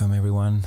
Welcome, everyone.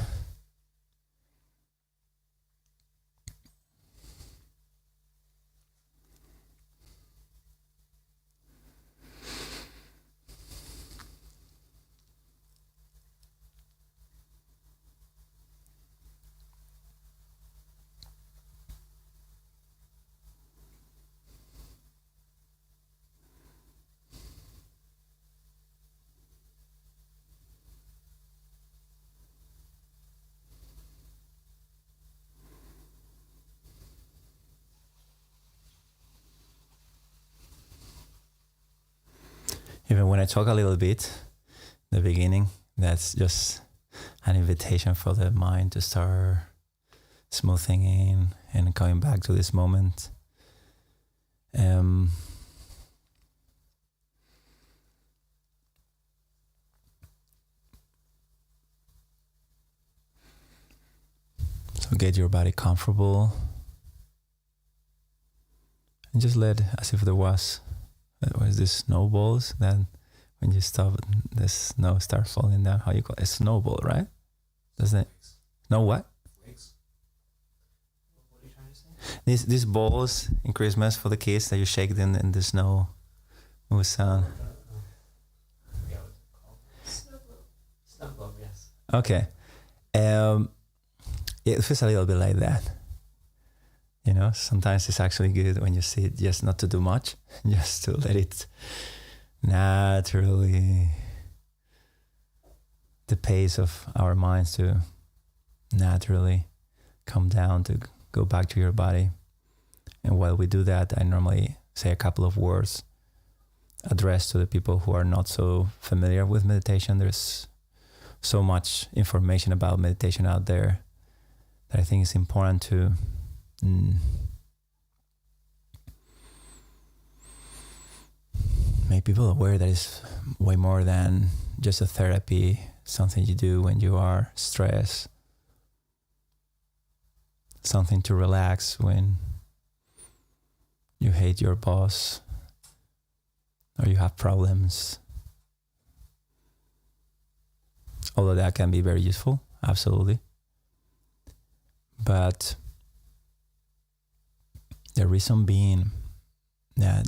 Even when I talk a little bit, the beginning, that's just an invitation for the mind to start smoothing in and coming back to this moment. So get your body comfortable and just let, as if there was these snowballs, then when you stop, the snow starts falling down. How you call it? A snowball, right? Doesn't it? No, what? Flakes. What are you trying to say? These balls in Christmas for the kids that you shake in the snow with sound. Yeah, what's it called? Snow globe. Snow globe, yes. Okay. It feels a little bit like that. You know, sometimes it's actually good when you see it, just not to do much, just to let it naturally, the pace of our minds to naturally come down, to go back to your body. And while we do that, I normally say a couple of words addressed to the people who are not so familiar with meditation. There's so much information about meditation out there that I think it's important to make people aware that it's way more than just a therapy, something you do when you are stressed, something to relax when you hate your boss or you have problems. Although that can be very useful, absolutely. But the reason being that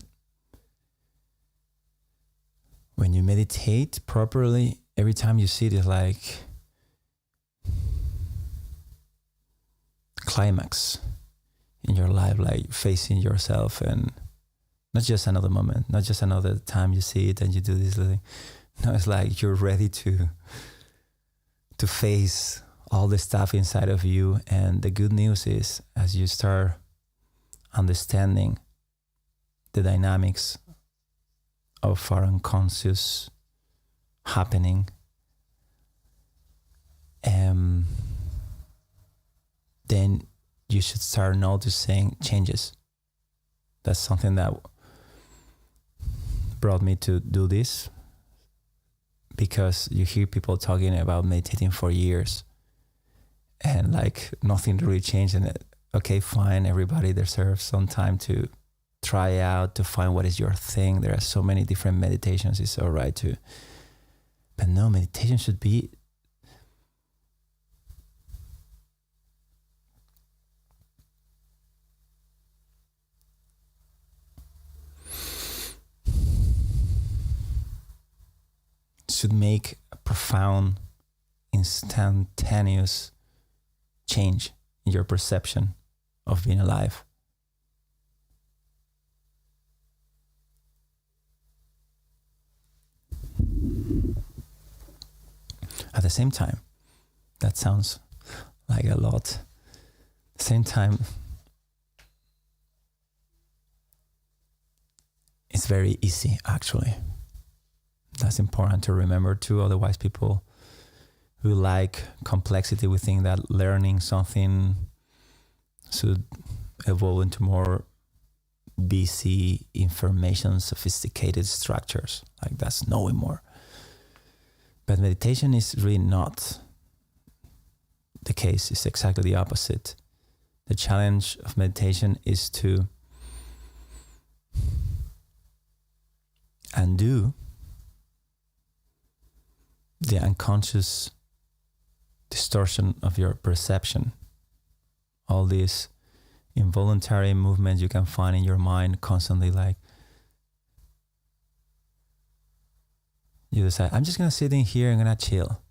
when you meditate properly, every time you see it is like climax in your life, like facing yourself, and not just another moment, not just another time you see it and you do this thing. No, it's like you're ready to face all the stuff inside of you. And the good news is, as you start understanding the dynamics of our unconscious happening, then you should start noticing changes. That's something that brought me to do this, because you hear people talking about meditating for years and like nothing really changed. And okay, fine, everybody deserves some time to try out, to find what is your thing. There are so many different meditations. It's all right to, but no, meditation should be make a profound, instantaneous change in your perception of being alive. At the same time, that sounds like a lot. At the same time, it's very easy, actually. That's important to remember too. Otherwise, people who like complexity, we think that learning something should evolve into more BC information, sophisticated structures. Like that's knowing more. But meditation is really not the case. It's exactly the opposite. The challenge of meditation is to undo the unconscious distortion of your perception, all these involuntary movements you can find in your mind constantly, like you decide, I'm just gonna sit in here and gonna chill,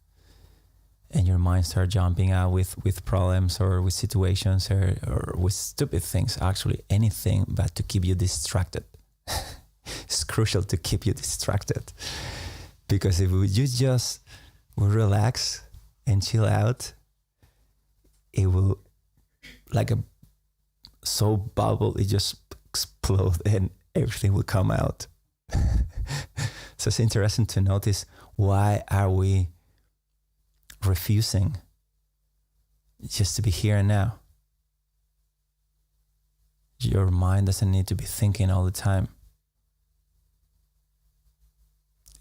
and your mind starts jumping out with problems or with situations or with stupid things, actually anything but to keep you distracted. It's crucial to keep you distracted, because if you just will relax and chill out, it will, like a soap bubble, it just explode and everything will come out. So it's interesting to notice, why are we refusing just to be here and now? Your mind doesn't need to be thinking all the time.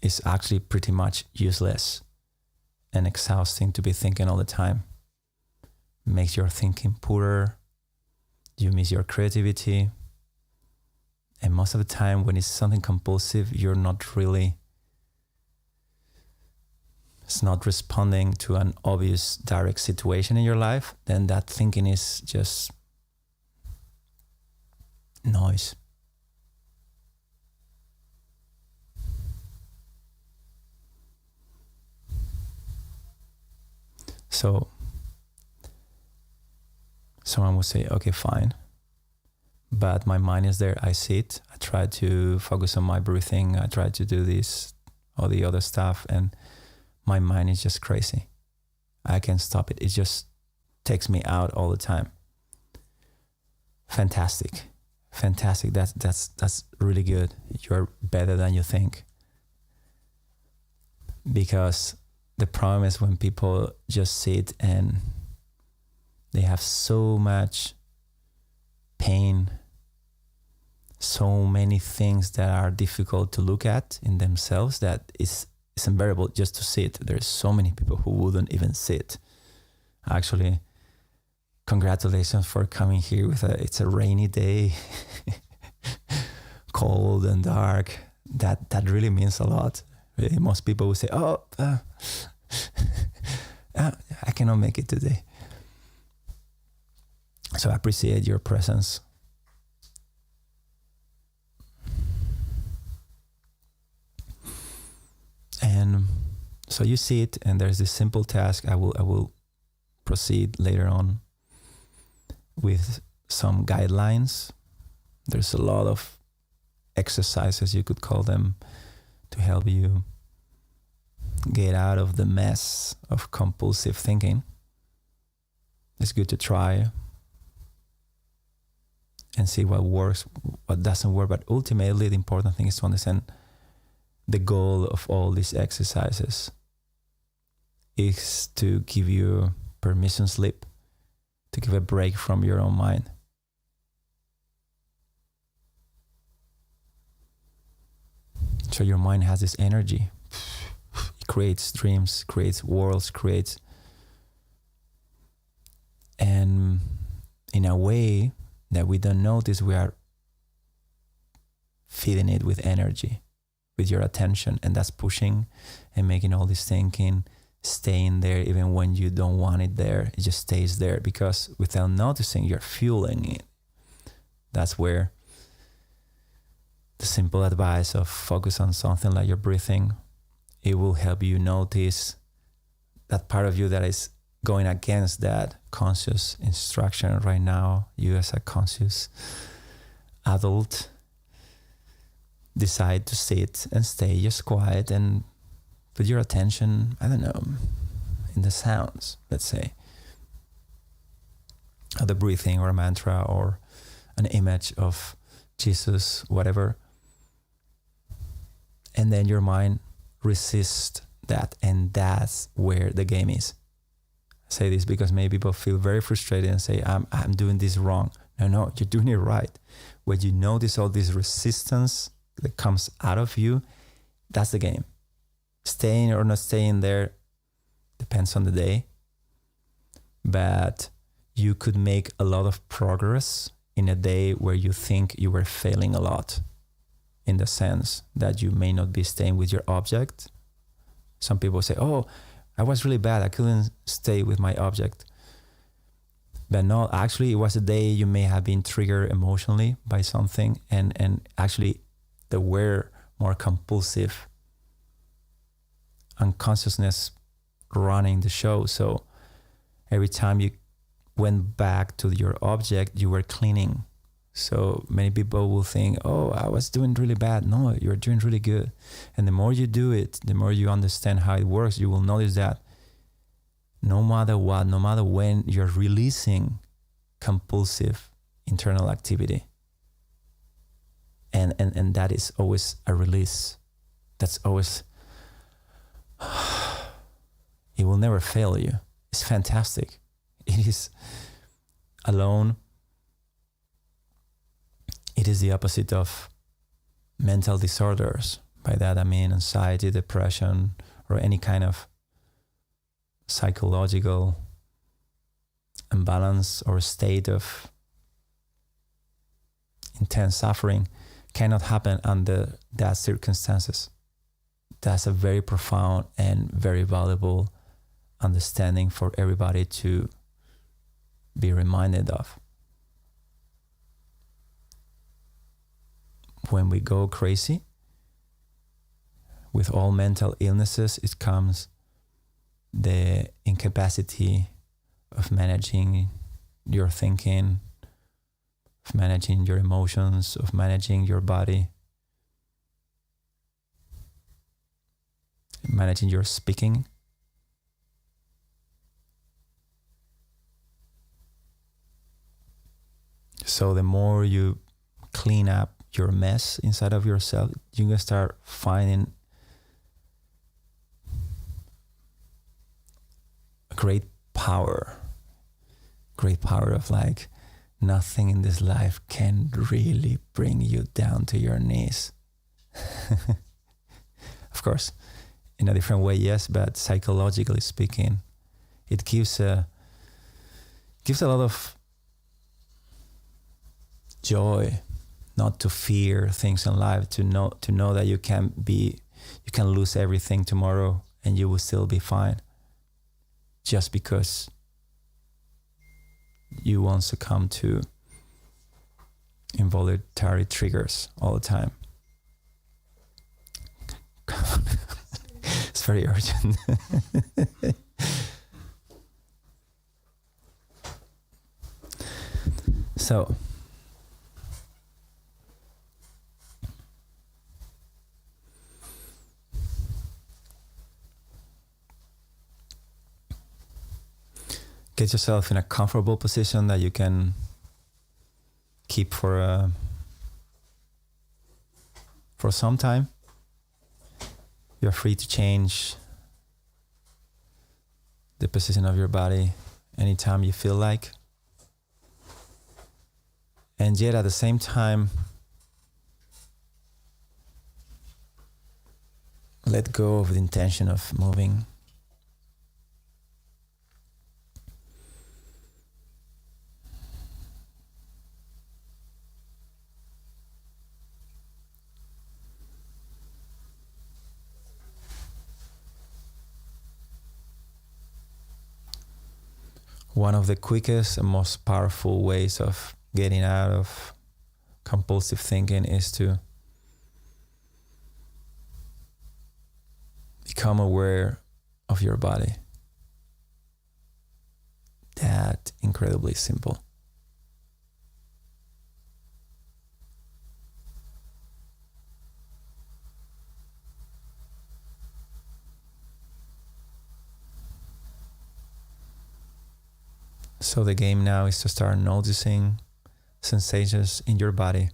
It's actually pretty much useless and exhausting to be thinking all the time. Makes your thinking poorer. You miss your creativity. And most of the time when it's something compulsive, it's not responding to an obvious direct situation in your life, then that thinking is just noise. So someone will say, okay, fine, but my mind is there. I sit, I try to focus on my breathing, I try to do this, all the other stuff, and my mind is just crazy. I can't stop it. It just takes me out all the time. Fantastic. That's really good. You're better than you think. Because the problem is when people just sit and they have so much pain, so many things that are difficult to look at in themselves, that it's unbearable just to sit. There's so many people who wouldn't even sit. Actually, congratulations for coming here it's a rainy day, cold and dark. That really means a lot. Really, most people will say, I cannot make it today. So I appreciate your presence. And so you see it, and there's this simple task. I will proceed later on with some guidelines. There's a lot of exercises, you could call them, to help you get out of the mess of compulsive thinking. It's good to try and see what works, what doesn't work. But ultimately, the important thing is to understand the goal of all these exercises is to give you permission slip, to give a break from your own mind. So your mind has this energy. It creates dreams, creates worlds, and in a way that we don't notice, we are feeding it with energy, with your attention, and that's pushing and making all this thinking staying there even when you don't want it there. It just stays there because without noticing, you're fueling it. That's where the simple advice of focus on something like your breathing, it will help you notice that part of you that is going against that conscious instruction right now. You as a conscious adult decide to sit and stay just quiet and put your attention, I don't know, in the sounds, let's say, of the breathing or a mantra or an image of Jesus, whatever. And then your mind resists that, and that's where the game is. I say this because many people feel very frustrated and say, I'm doing this wrong. No, you're doing it right. When you notice all this resistance that comes out of you, that's the game. Staying or not staying there depends on the day. But you could make a lot of progress in a day where you think you were failing a lot, in the sense that you may not be staying with your object. Some people say, I was really bad. I couldn't stay with my object. But no, actually, it was a day you may have been triggered emotionally by something, and actually, there were more compulsive unconsciousness running the show. So every time you went back to your object, you were cleaning. So many people will think, oh, I was doing really bad. No, you're doing really good. And the more you do it, the more you understand how it works, you will notice that no matter what, no matter when, you're releasing compulsive internal activity. And that is always a release. That's always, it will never fail you. It's fantastic. It is alone. It is the opposite of mental disorders. By that I mean anxiety, depression, or any kind of psychological imbalance or state of intense suffering cannot happen under that circumstances. That's a very profound and very valuable understanding for everybody to be reminded of. When we go crazy, with all mental illnesses, it comes the incapacity of managing your thinking, of managing your emotions, of managing your body, managing your speaking. So the more you clean up your mess inside of yourself, you're gonna start finding a great power of like, nothing in this life can really bring you down to your knees. Of course, in a different way, yes, but psychologically speaking, it gives a lot of joy not to fear things in life, to know that you can lose everything tomorrow and you will still be fine, just because you won't succumb to involuntary triggers all the time. It's very urgent. So get yourself in a comfortable position that you can keep for some time. You're free to change the position of your body anytime you feel like. And yet at the same time, let go of the intention of moving. One of the quickest and most powerful ways of getting out of compulsive thinking is to become aware of your body. That incredibly simple. So the game now is to start noticing sensations in your body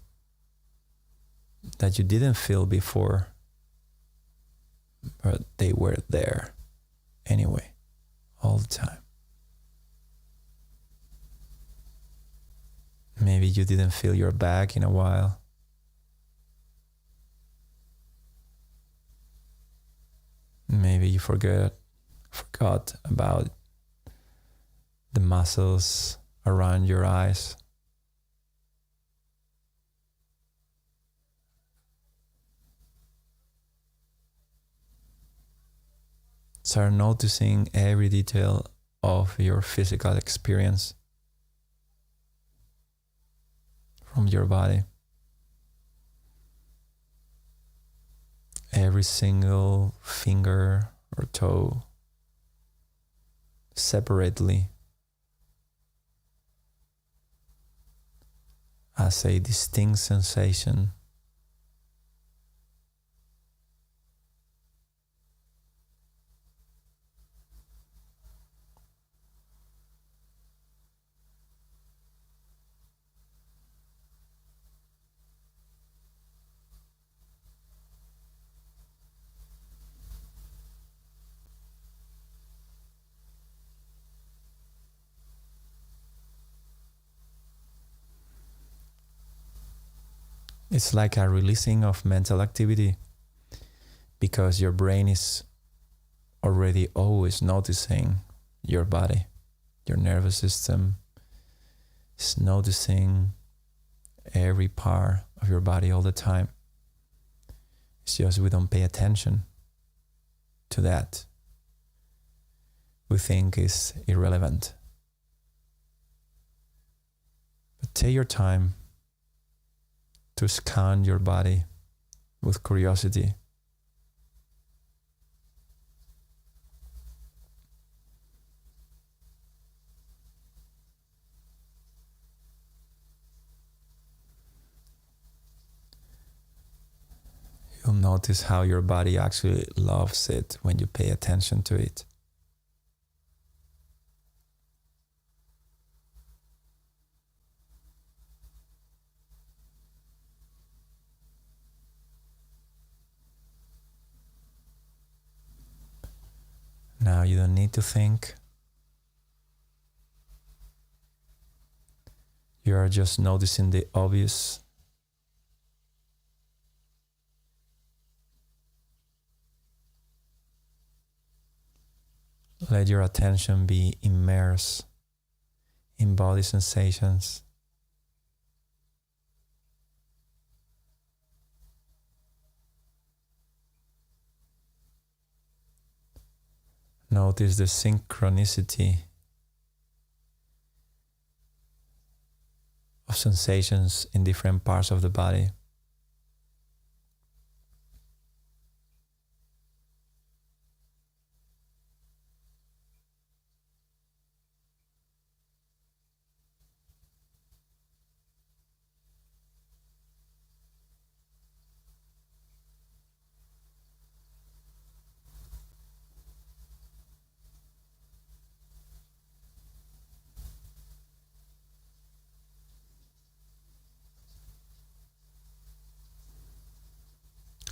that you didn't feel before, but they were there anyway, all the time. Maybe you didn't feel your back in a while. Maybe you forgot about the muscles around your eyes. Start noticing every detail of your physical experience from your body. Every single finger or toe separately as a distinct sensation. It's like a releasing of mental activity because your brain is already always noticing your body. Your nervous system is noticing every part of your body all the time. It's just we don't pay attention to that. We think it's irrelevant. But take your time to scan your body with curiosity. You'll notice how your body actually loves it when you pay attention to it. Now you don't need to think. You are just noticing the obvious. Let your attention be immersed in body sensations. Notice the synchronicity of sensations in different parts of the body.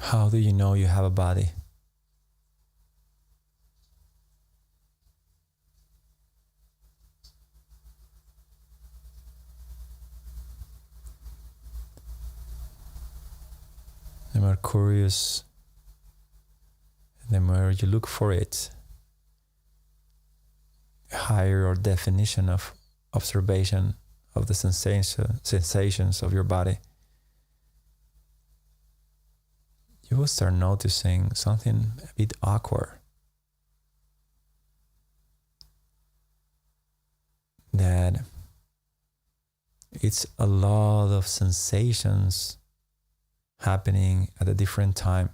How do you know you have a body? The more curious, the more you look for it, a higher your definition of observation of the sensations of your body. You will start noticing something a bit awkward. That it's a lot of sensations happening at a different time.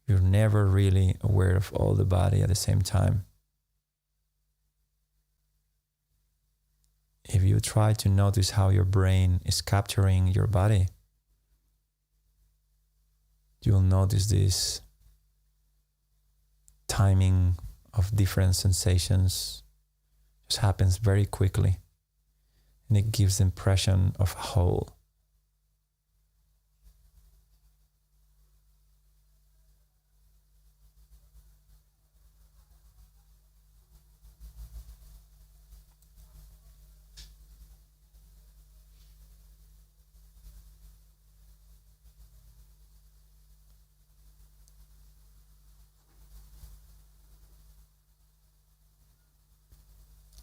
You're never really aware of all the body at the same time. If you try to notice how your brain is capturing your body, you'll notice this timing of different sensations just happens very quickly, and it gives the impression of a whole.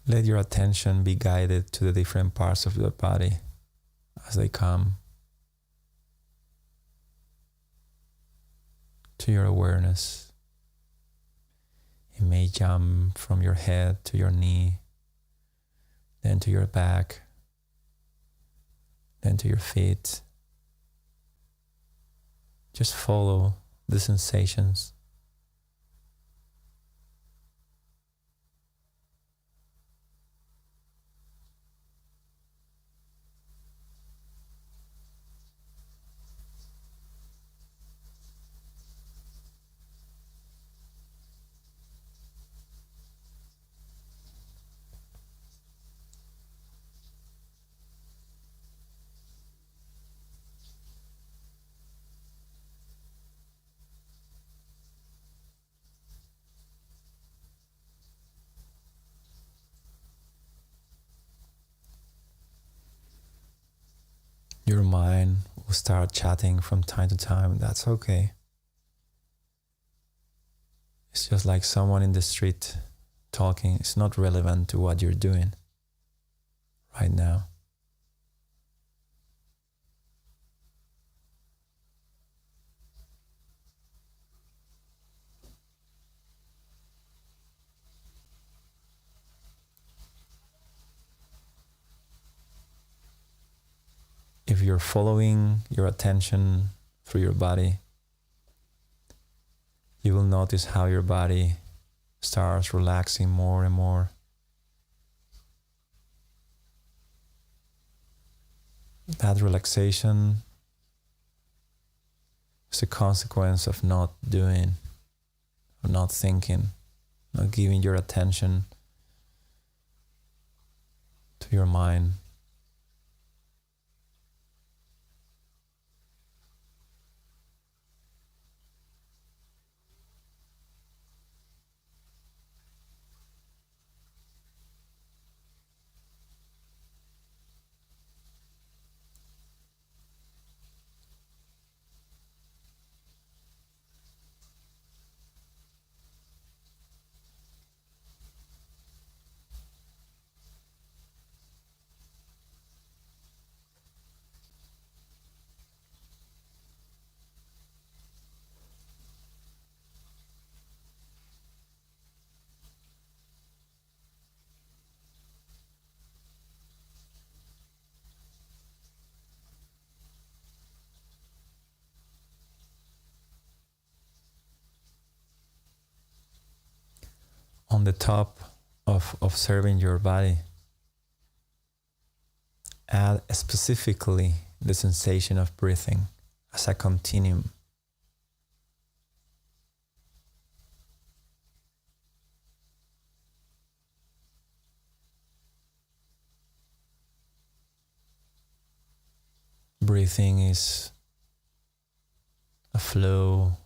Let your attention be guided to the different parts of your body as they come to your awareness. It may jump from your head to your knee, then to your back, then to your feet. Just follow the sensations. Your mind will start chatting from time to time. That's okay. It's just like someone in the street talking. It's not relevant to what you're doing right now. If you're following your attention through your body, you will notice how your body starts relaxing more and more. That relaxation is a consequence of not doing, of not thinking, not giving your attention to your mind. On the top of observing your body, add specifically the sensation of breathing as a continuum. Breathing is a flow,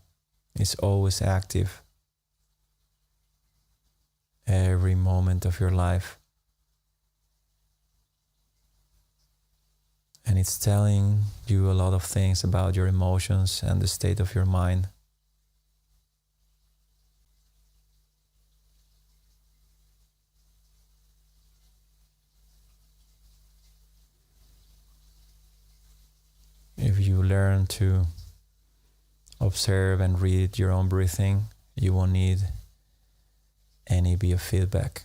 it's always active. Every moment of your life. And it's telling you a lot of things about your emotions and the state of your mind. If you learn to observe and read your own breathing, you won't need any biofeedback.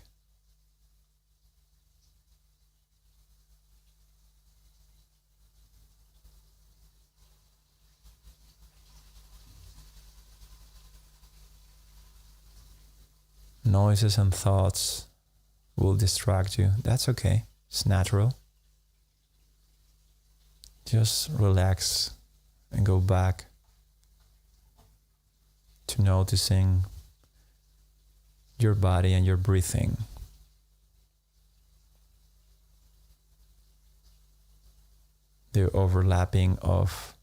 Noises and thoughts will distract you. That's okay. It's natural. Just relax and go back to noticing your body and your breathing. The overlapping of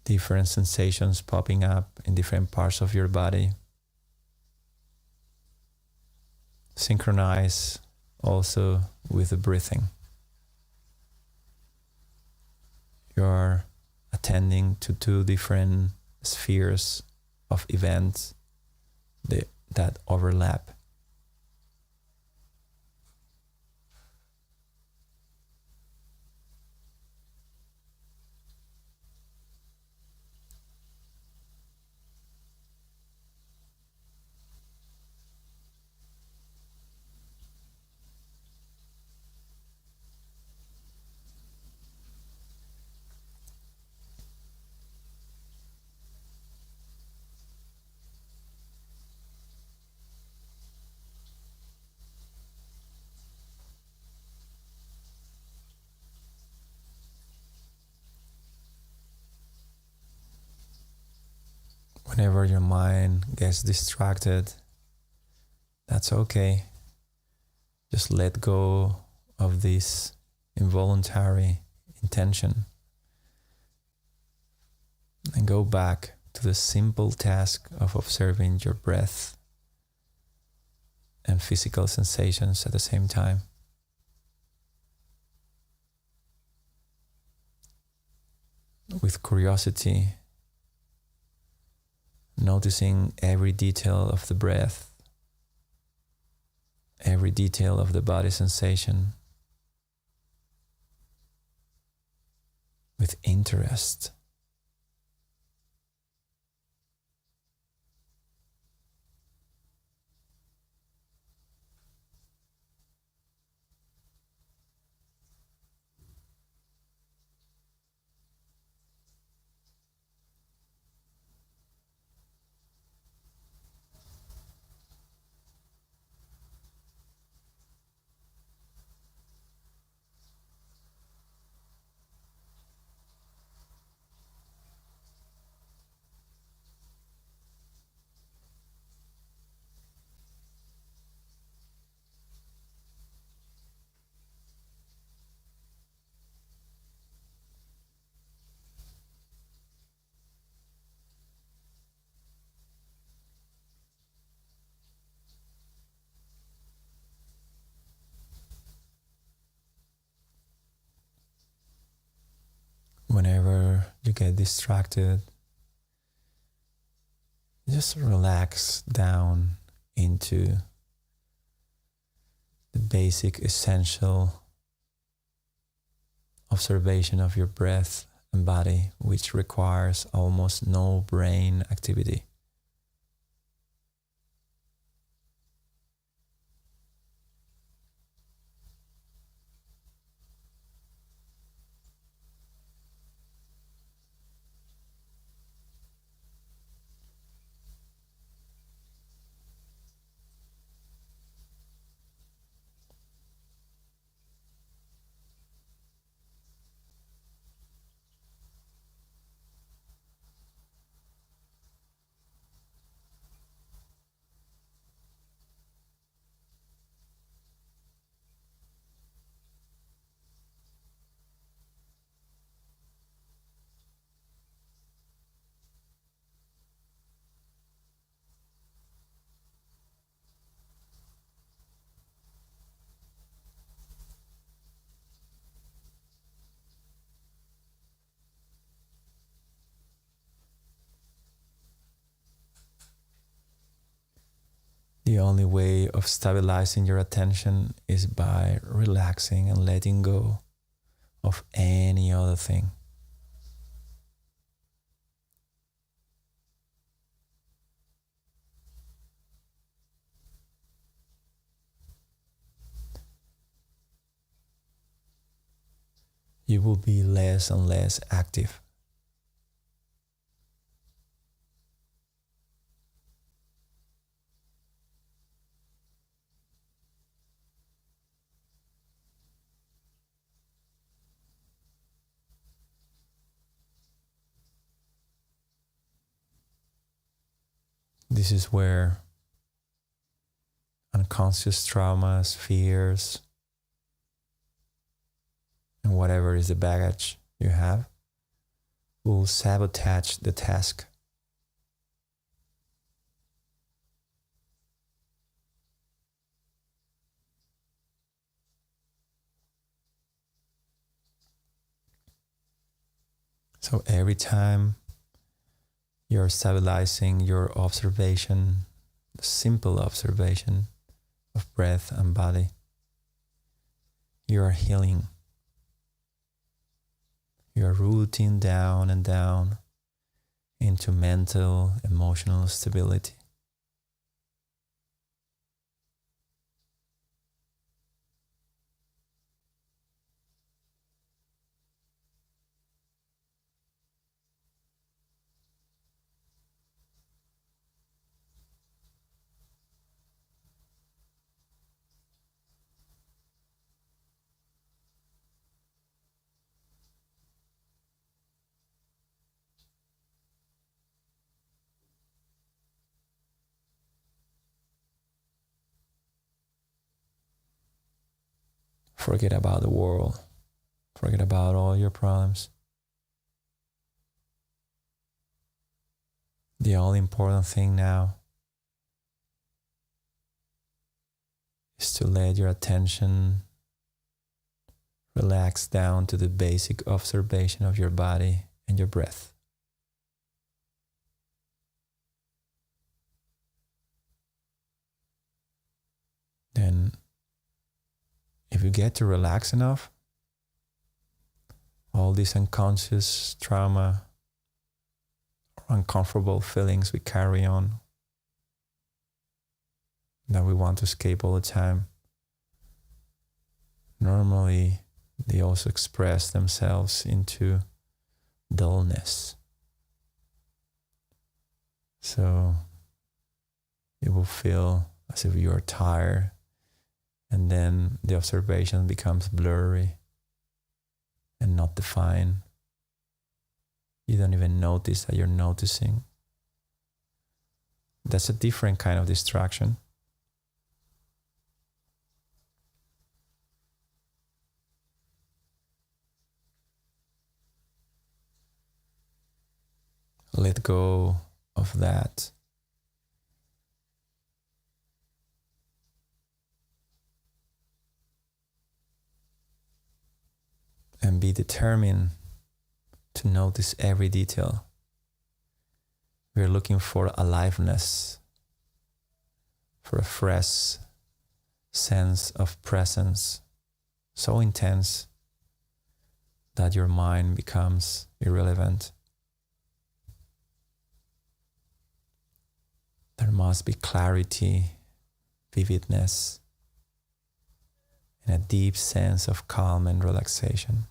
different sensations popping up in different parts of your body. Synchronize also with the breathing. You are attending to two different spheres of events that overlap. Whenever your mind gets distracted, that's okay. Just let go of this involuntary intention and go back to the simple task of observing your breath and physical sensations at the same time. With curiosity, noticing every detail of the breath, every detail of the body sensation, with interest. Whenever you get distracted, just relax down into the basic essential observation of your breath and body, which requires almost no brain activity. The only way of stabilizing your attention is by relaxing and letting go of any other thing. You will be less and less active. This is where unconscious traumas, fears, and whatever is the baggage you have will sabotage the task. So every time you're stabilizing your observation, the simple observation of breath and body, you are healing. You are rooting down and down into mental, emotional stability. Forget about the world. Forget about all your problems. The all important thing now is to let your attention relax down to the basic observation of your body and your breath. Then, if you get to relax enough, all these unconscious trauma or uncomfortable feelings we carry on that we want to escape all the time, normally they also express themselves into dullness. So you will feel as if you are tired, and then the observation becomes blurry and not defined. You don't even notice that you're noticing. That's a different kind of distraction. Let go of that. And be determined to notice every detail. We're looking for aliveness, for a fresh sense of presence, so intense that your mind becomes irrelevant. There must be clarity, vividness, and a deep sense of calm and relaxation.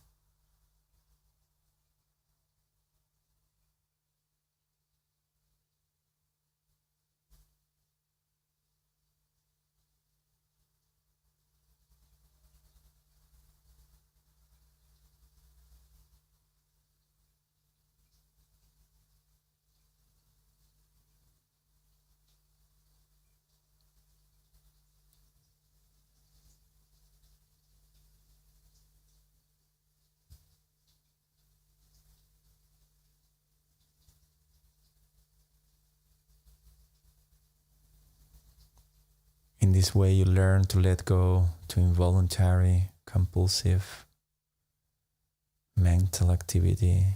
In this way, you learn to let go to involuntary, compulsive mental activity.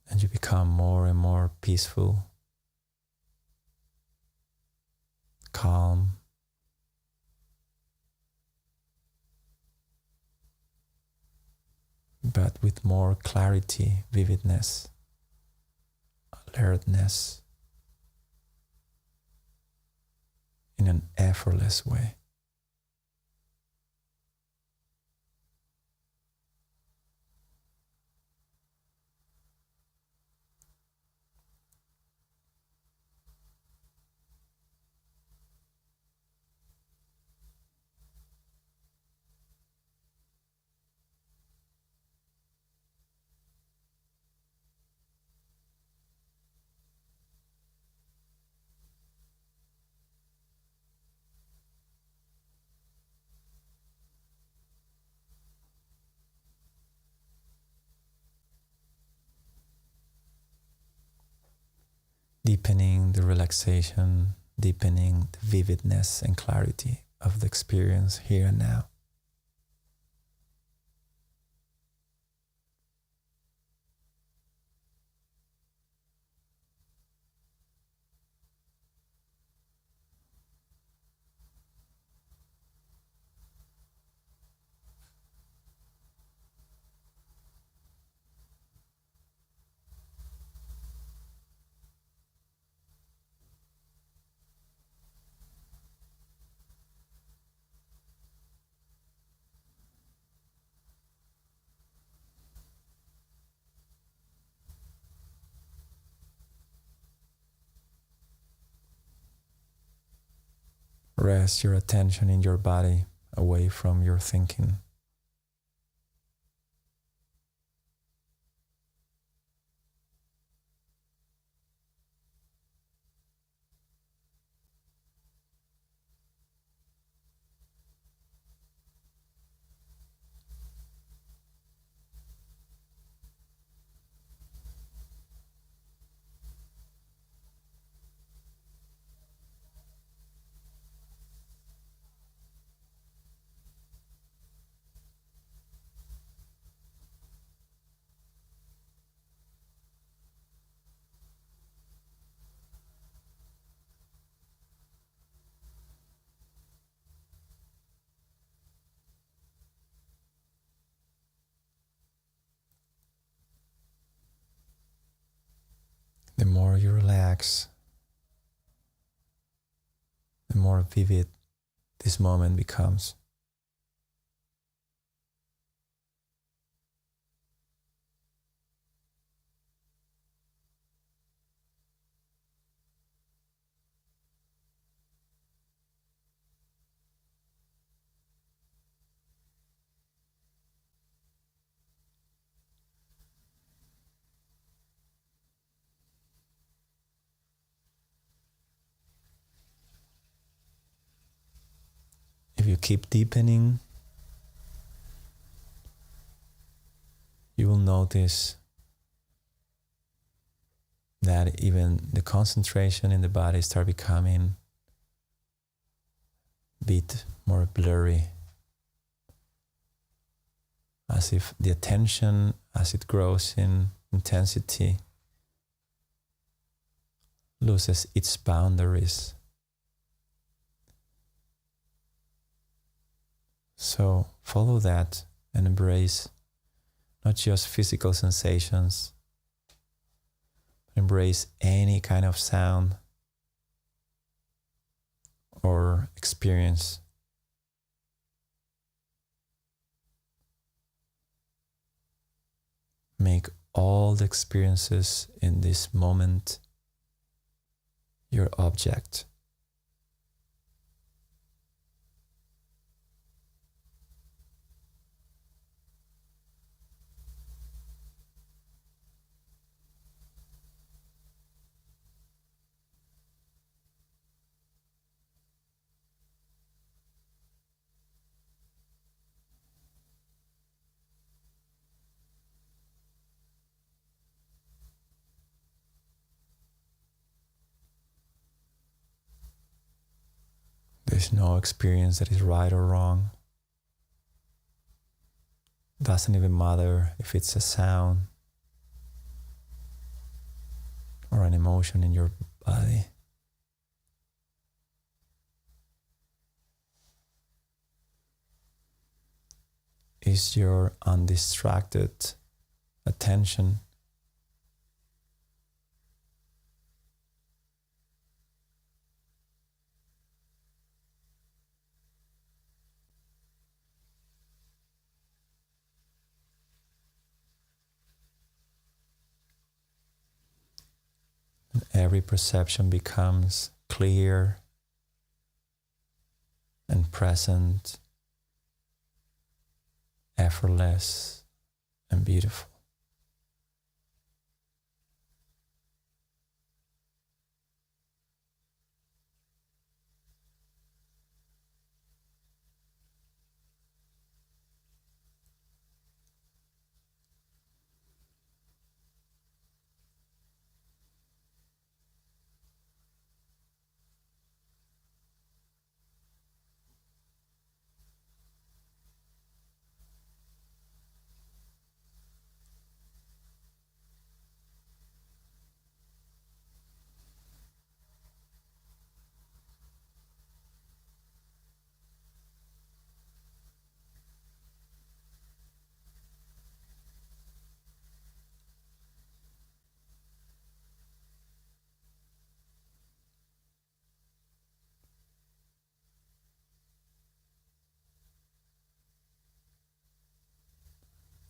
And you become more and more peaceful, calm, but with more clarity, vividness, alertness, in an effortless way. Deepening the relaxation, deepening the vividness and clarity of the experience here and now. Rest your attention in your body, away from your thinking. relax, the more vivid this moment becomes. If you keep deepening, you will notice that even the concentration in the body start becoming a bit more blurry, as if the attention, as it grows in intensity, loses its boundaries. So follow that and embrace not just physical sensations, but embrace any kind of sound or experience. Make all the experiences in this moment your object. There's no experience that is right or wrong. Doesn't even matter if it's a sound or an emotion in your body. Is your undistracted attention every perception becomes clear and present, effortless and beautiful.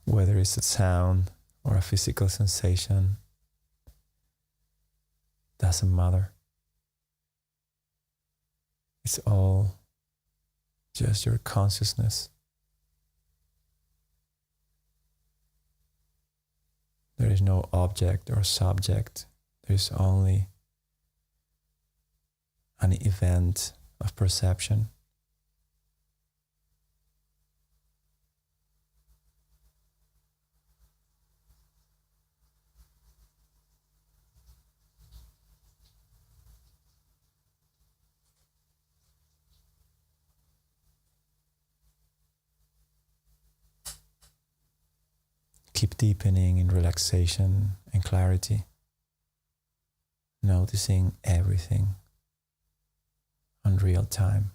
Whether it's a sound or a physical sensation, doesn't matter. It's all just your consciousness. There is no object or subject. There's only an event of perception. Keep deepening in relaxation and clarity, noticing everything on real time.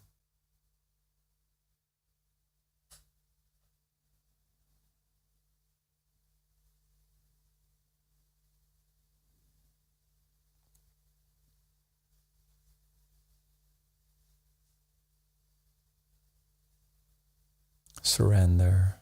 surrender.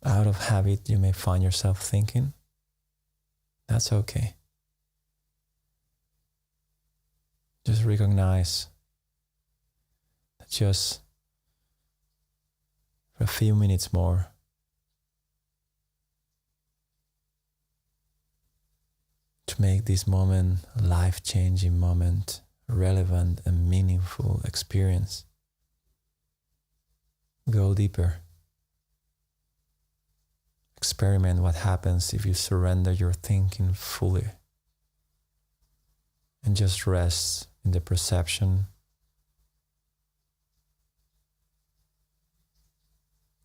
Out of habit, you may find yourself thinking. That's okay. Just recognize that just for a few minutes more, to make this moment a life-changing moment, a relevant and meaningful experience. Go deeper. Experiment what happens if you surrender your thinking fully and just rest in the perception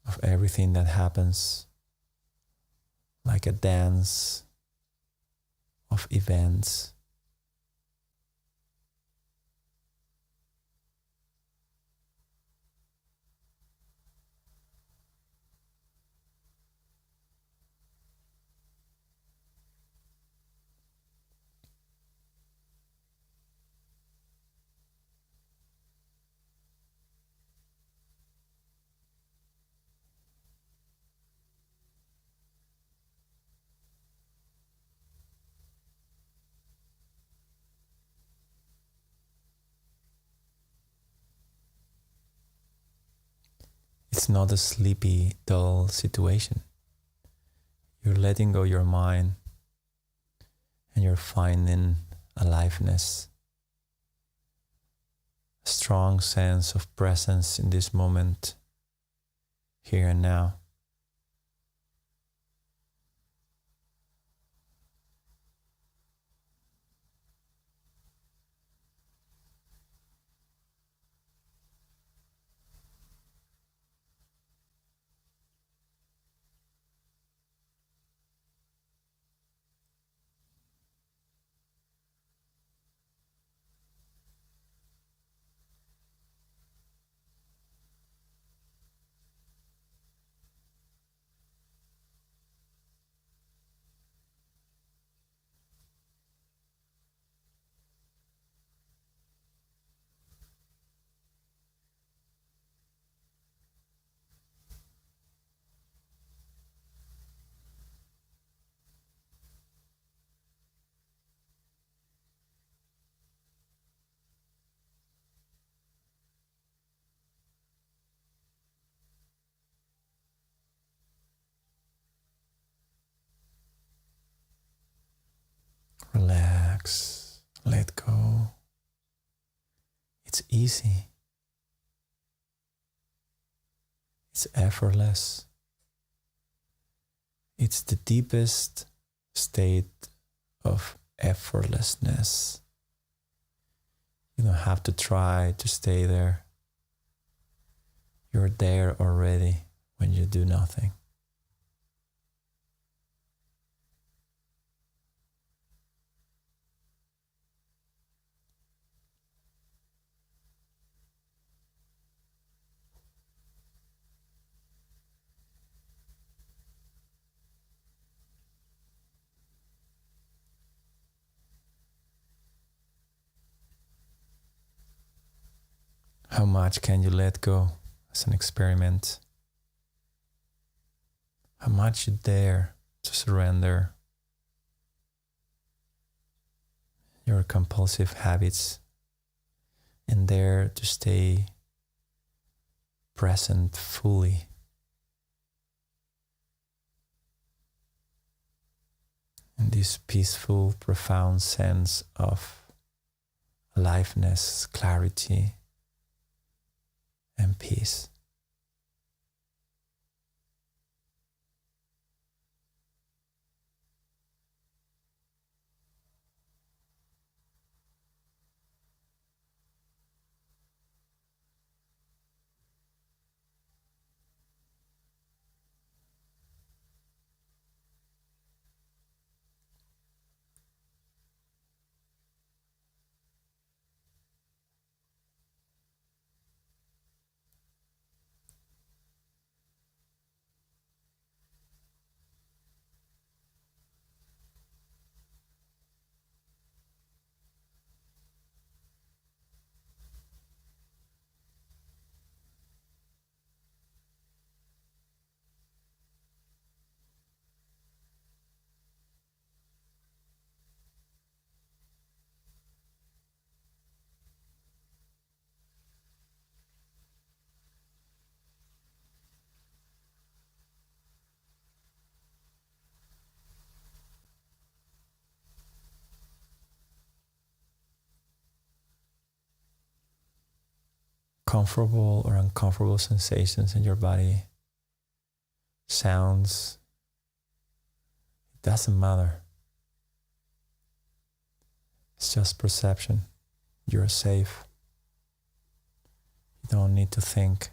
of everything that happens, like a dance of events. It's not a sleepy, dull situation. You're letting go your mind and you're finding aliveness, a strong sense of presence in this moment, here and now. Relax, let go. It's easy. It's effortless. It's the deepest state of effortlessness. You don't have to try to stay there. You're there already when you do nothing. How much can you let go as an experiment? How much you dare to surrender your compulsive habits and dare to stay present fully. And this peaceful, profound sense of aliveness, clarity, and peace. Comfortable or uncomfortable sensations in your body, sounds, it doesn't matter. It's just perception. You're safe. You don't need to think.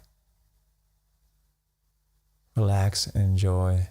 Relax and enjoy.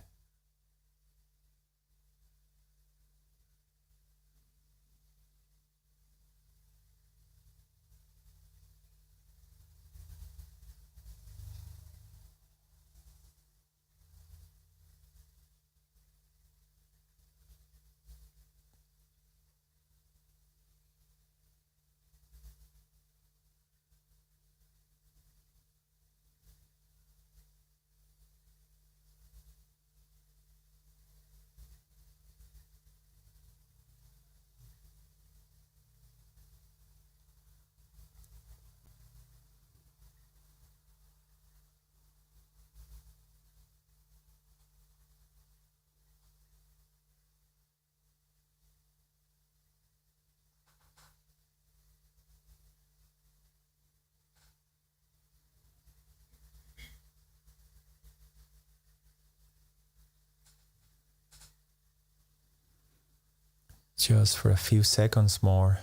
Just for a few seconds more.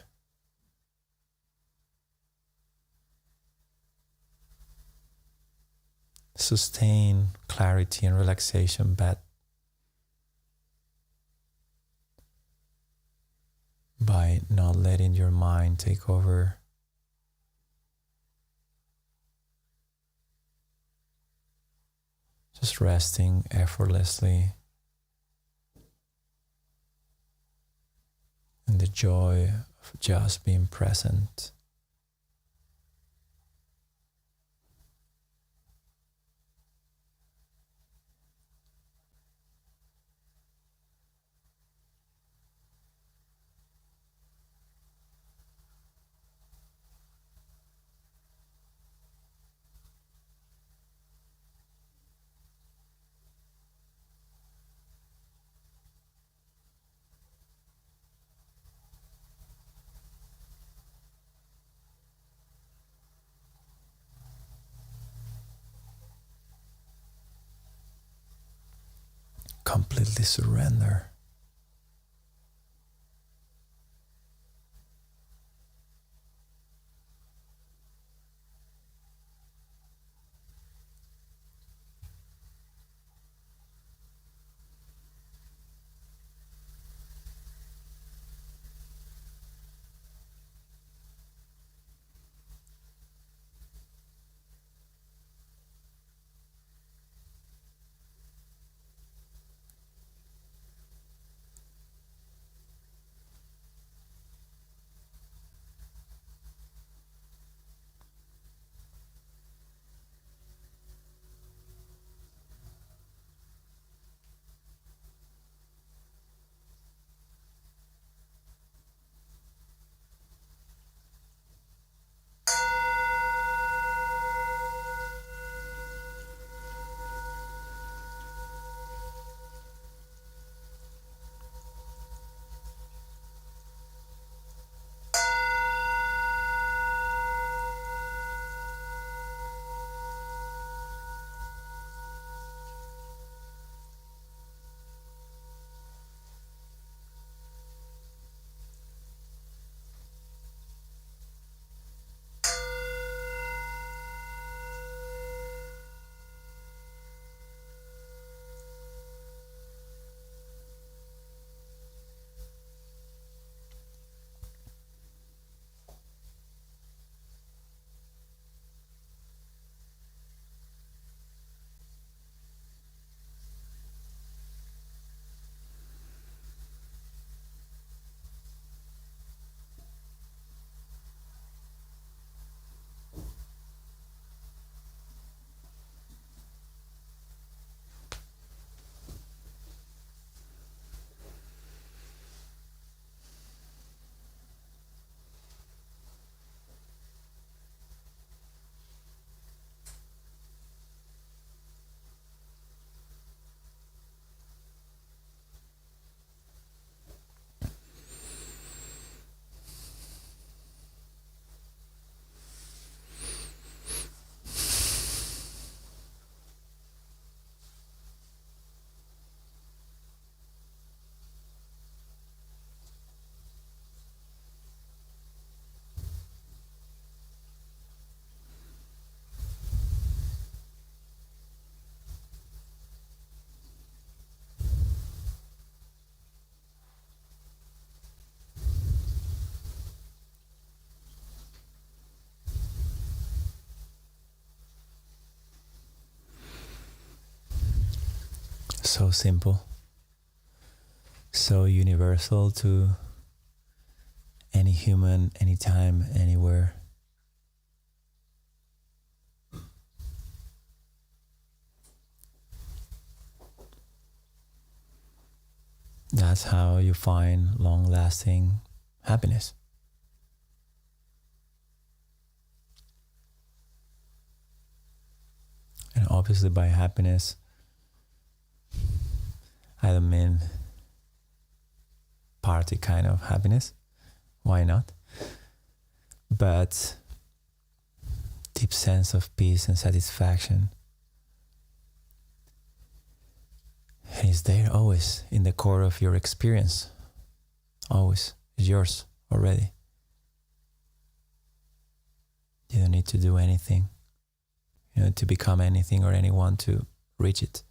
Sustain clarity and relaxation, but by not letting your mind take over. Just resting effortlessly in the joy of just being present. Completely surrender. So simple, so universal to any human, anytime, anywhere. That's how you find long-lasting happiness. And obviously by happiness, I don't mean party kind of happiness. Why not? But deep sense of peace and satisfaction. And it's there always in the core of your experience. Always. It's yours already. You don't need to do anything. You don't need to become anything or anyone to reach it.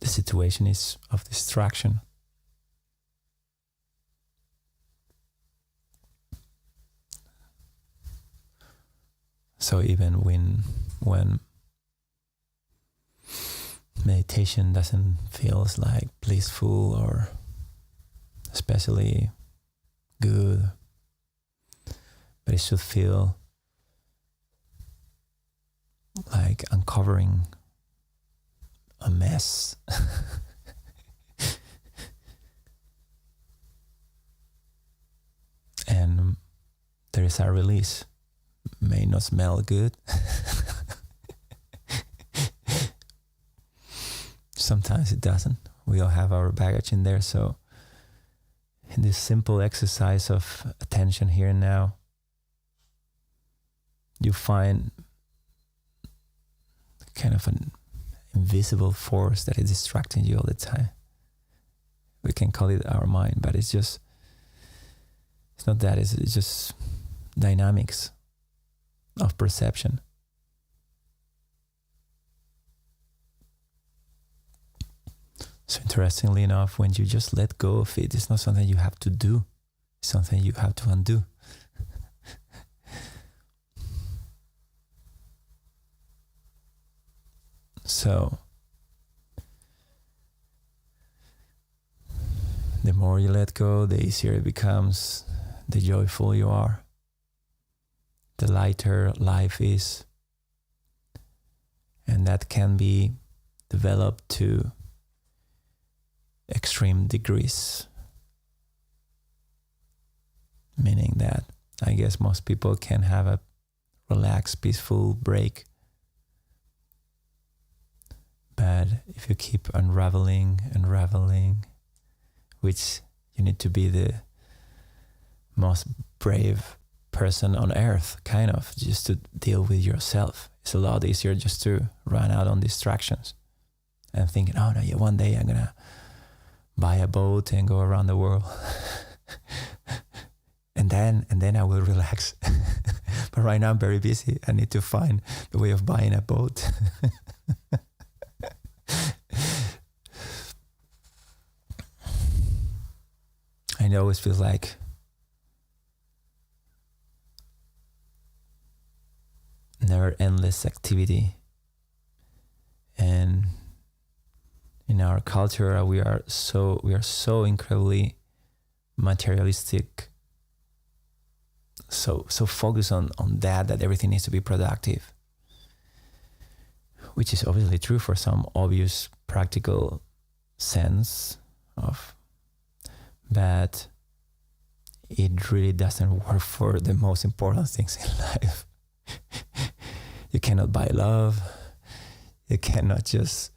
The situation is of distraction. So even when meditation doesn't feel like blissful or especially good, but it should feel like uncovering a mess. And there is a release. May not smell good. Sometimes it doesn't. We all have our baggage in there. So in this simple exercise of attention here and now, you find kind of an invisible force that is distracting you all the time. We can call it our mind, but it's not that, it's just dynamics of perception. So interestingly enough, when you just let go of it, it's not something you have to do. It's something you have to undo. So the more you let go, the easier it becomes, the joyful you are, the lighter life is. And that can be developed to extreme degrees. Meaning that I guess most people can have a relaxed, peaceful break. But if you keep unraveling, which you need to be the most brave person on earth, kind of, just to deal with yourself. It's a lot easier just to run out on distractions and thinking, oh no, yeah, one day I'm gonna buy a boat and go around the world. and then I will relax. But right now I'm very busy. I need to find the way of buying a boat. And it always feels like never endless activity. And in our culture, we are so incredibly materialistic, so focused on that everything needs to be productive, which is obviously true for some obvious practical sense of, but it really doesn't work for the most important things in life. You cannot buy love. You cannot just...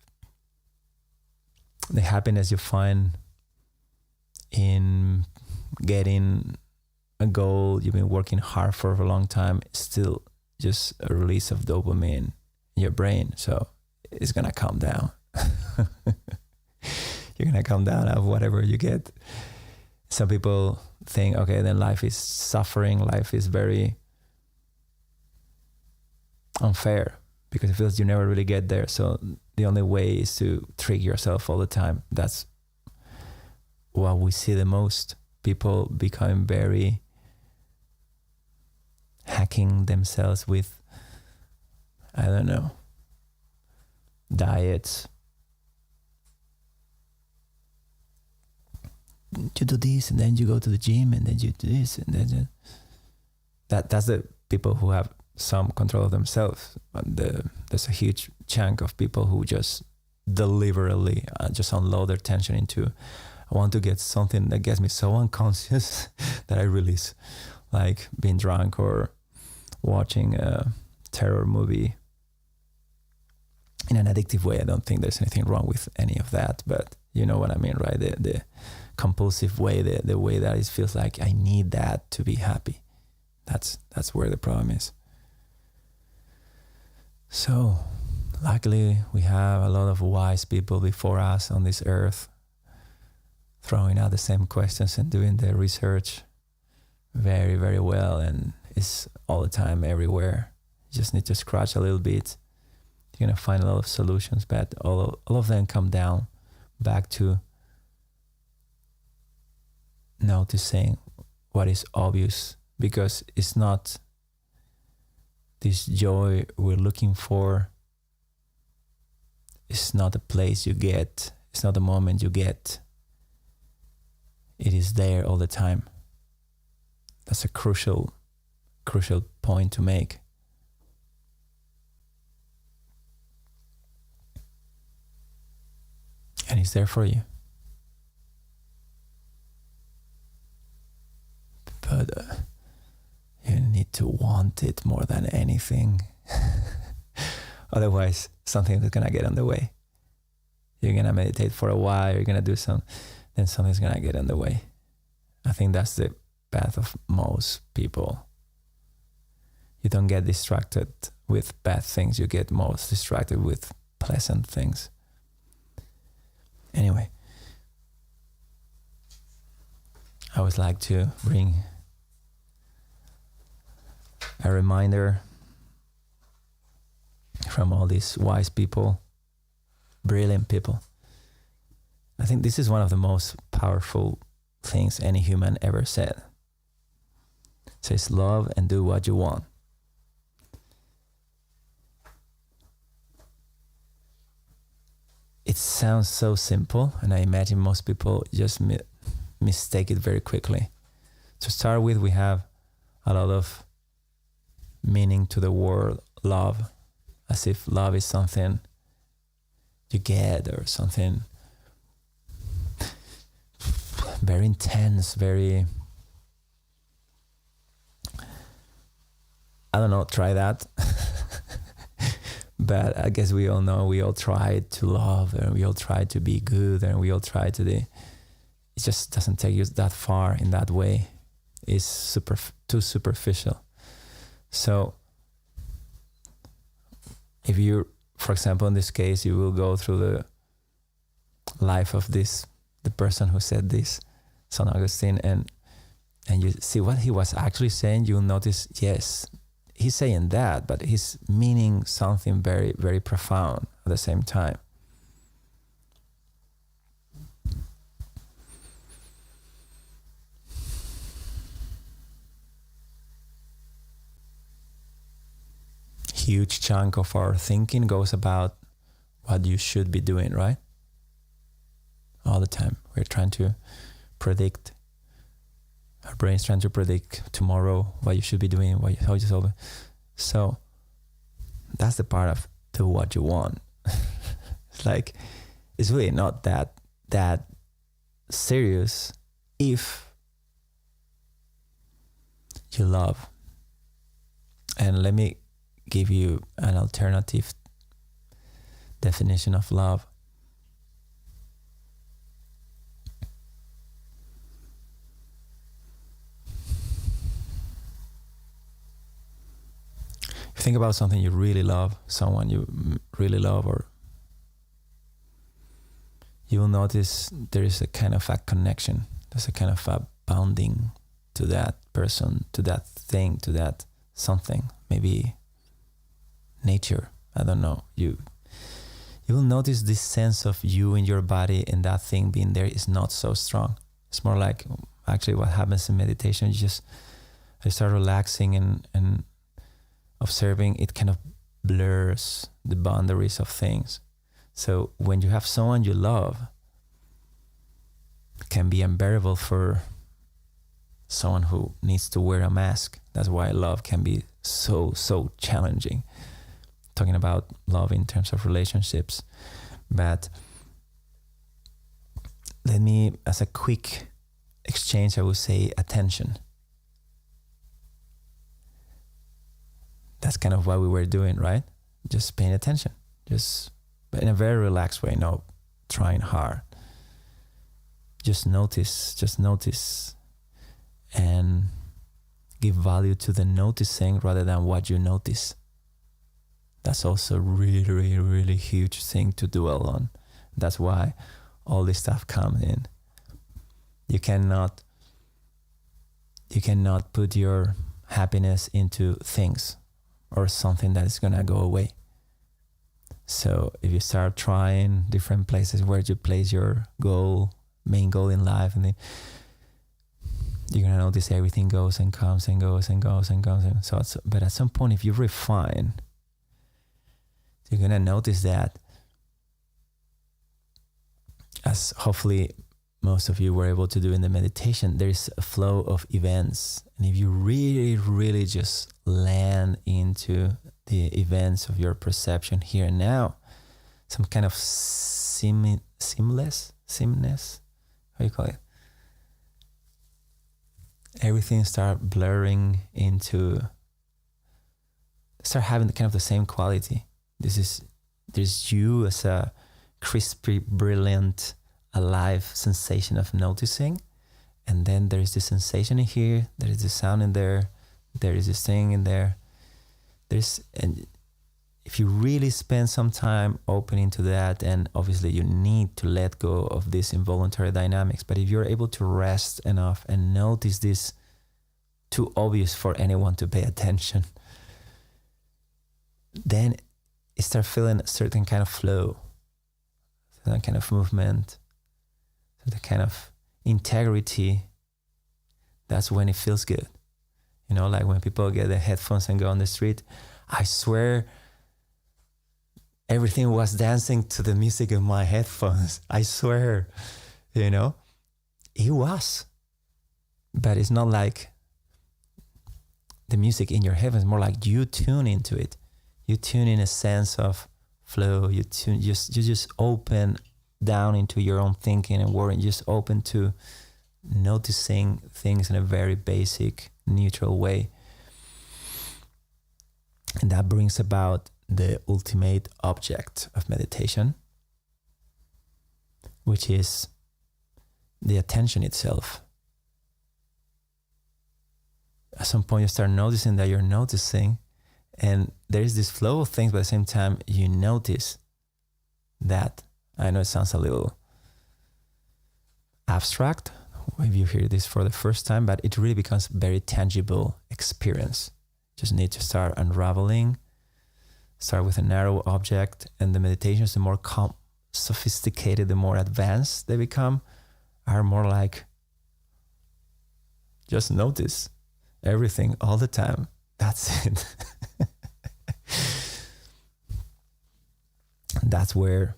The happiness you find in getting a goal you've been working hard for a long time is still just a release of dopamine in your brain. So it's going to calm down. You're going to calm down out of whatever you get. Some people think, okay, then life is suffering. Life is very unfair because it feels you never really get there. So the only way is to trick yourself all the time. That's what we see the most. People become very hacking themselves with, I don't know, diets. You do this, and then you go to the gym, and then you do this, and then that's the people who have some control of themselves. But there's a huge chunk of people who just deliberately just unload their tension into, I want to get something that gets me so unconscious that I release, like being drunk or watching a terror movie in an addictive way. I don't think there's anything wrong with any of that, but you know what I mean, right? The compulsive way, the way that it feels like I need that to be happy. That's where the problem is. So luckily we have a lot of wise people before us on this earth throwing out the same questions and doing the research very, very well, and it's all the time everywhere. You just need to scratch a little bit. You're gonna find a lot of solutions, but all of them come down back to noticing what is obvious, because it's not this joy we're looking for. It's not a place you get. It's not a moment you get. It is there all the time. That's a crucial point to make. And it's there for you. But you need to want it more than anything. Otherwise, something is going to get in the way. You're going to meditate for a while, you're going to do then something's going to get in the way. I think that's the path of most people. You don't get distracted with bad things, you get most distracted with pleasant things. Anyway, I would like to bring a reminder from all these wise people, brilliant people. I think this is one of the most powerful things any human ever said. It says, love and do what you want. It sounds so simple, and I imagine most people just mistake it very quickly. To start with, we have a lot of meaning to the word love, as if love is something you get or something very intense, very, I don't know, try that. But I guess we all know, we all try to love, and we all try to be good, and we all try to it just doesn't take you that far in that way. It's too superficial. So if you, for example, in this case, you will go through the life of the person who said this, St. Augustine, and you see what he was actually saying, you'll notice, yes, he's saying that, but he's meaning something very, very profound at the same time. Huge chunk of our thinking goes about what you should be doing, right? All the time. We're trying to predict. Our brain's trying to predict tomorrow what you should be doing, how you solve it. So that's the part of do what you want. It's like, it's really not that serious if you love. And let me give you an alternative definition of love. Think about something you really love, someone you really love, or you will notice there is a kind of a connection. There's a kind of a bounding to that person, to that thing, to that something. Maybe nature, I don't know. You will notice this sense of you in your body and that thing being there is not so strong. It's more like actually what happens in meditation. I start relaxing and observing, it kind of blurs the boundaries of things. So when you have someone you love, it can be unbearable for someone who needs to wear a mask. That's why love can be so challenging. Talking about love in terms of relationships. But let me, as a quick exchange, I would say attention. That's kind of what we were doing, right? Just paying attention, just in a very relaxed way, not trying hard. Just notice, and give value to the noticing rather than what you notice. That's also really huge thing to dwell on. That's why all this stuff comes in. You cannot put your happiness into things or something that is gonna go away. So if you start trying different places where you place your main goal in life, and then you're gonna notice everything goes and comes and goes and goes and goes. But at some point, if you refine, you're gonna notice that, as hopefully most of you were able to do in the meditation, there's a flow of events. And if you really just land into the events of your perception here and now, some kind of seamless, how do you call it? Everything start blurring into, start having kind of the same quality. There's you as a crispy, brilliant, alive sensation of noticing, and then there's this sensation in here, there is this sound in there, there is this thing in there. And if you really spend some time opening to that, and obviously you need to let go of these involuntary dynamics, but if you're able to rest enough and notice this, too obvious for anyone to pay attention, then you start feeling a certain kind of flow, certain kind of movement, certain kind of integrity. That's when it feels good. You know, like when people get their headphones and go on the street, I swear everything was dancing to the music of my headphones. I swear, you know, it was. But it's not like the music in your head, it's more like you tune into it. You tune in a sense of flow. You just open down into your own thinking and worrying. Just open to noticing things in a very basic, neutral way. And that brings about the ultimate object of meditation, which is the attention itself. At some point you start noticing that you're noticing, and there is this flow of things, but at the same time you notice that, I know it sounds a little abstract if you hear this for the first time, but it really becomes very tangible experience. Just need to start unraveling, start with a narrow object, and the meditations, the more sophisticated, the more advanced they become, are more like just notice everything all the time. That's it. That's where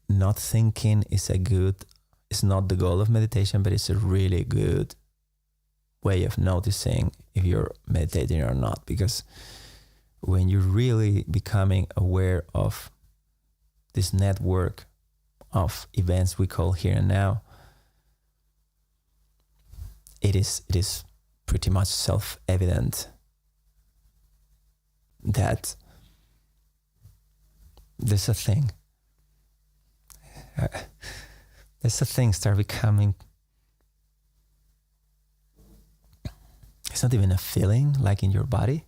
not thinking is it's not the goal of meditation, but it's a really good way of noticing if you're meditating or not. Because when you're really becoming aware of this network of events we call here and now, it is pretty much self-evident that there's a thing. There's a thing start becoming. It's not even a feeling like in your body.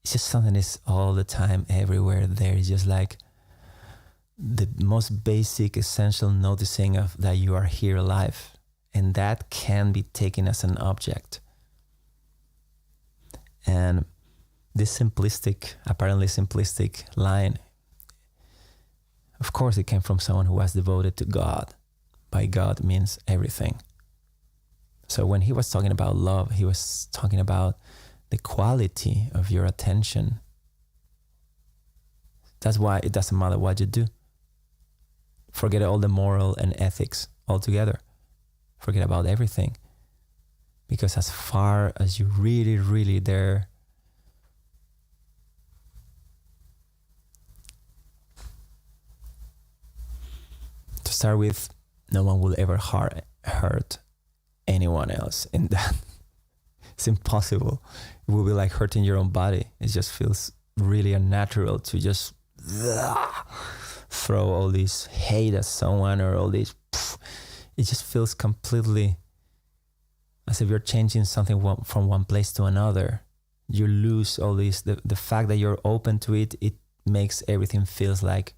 It's just something that's all the time, everywhere there. It's just like the most basic, essential noticing of that you are here alive. And that can be taken as an object. And this apparently simplistic line, of course it came from someone who was devoted to God. By God means everything. So when he was talking about love, he was talking about the quality of your attention. That's why it doesn't matter what you do. Forget all the moral and ethics altogether. Forget about everything. Because as far as you really, really dare, to start with, no one will ever hurt anyone else in that. It's impossible. It will be like hurting your own body. It just feels really unnatural to just throw all this hate at someone or all this. It just feels completely as if you're changing something from one place to another. You lose all this. The fact that you're open to it, it makes everything feels like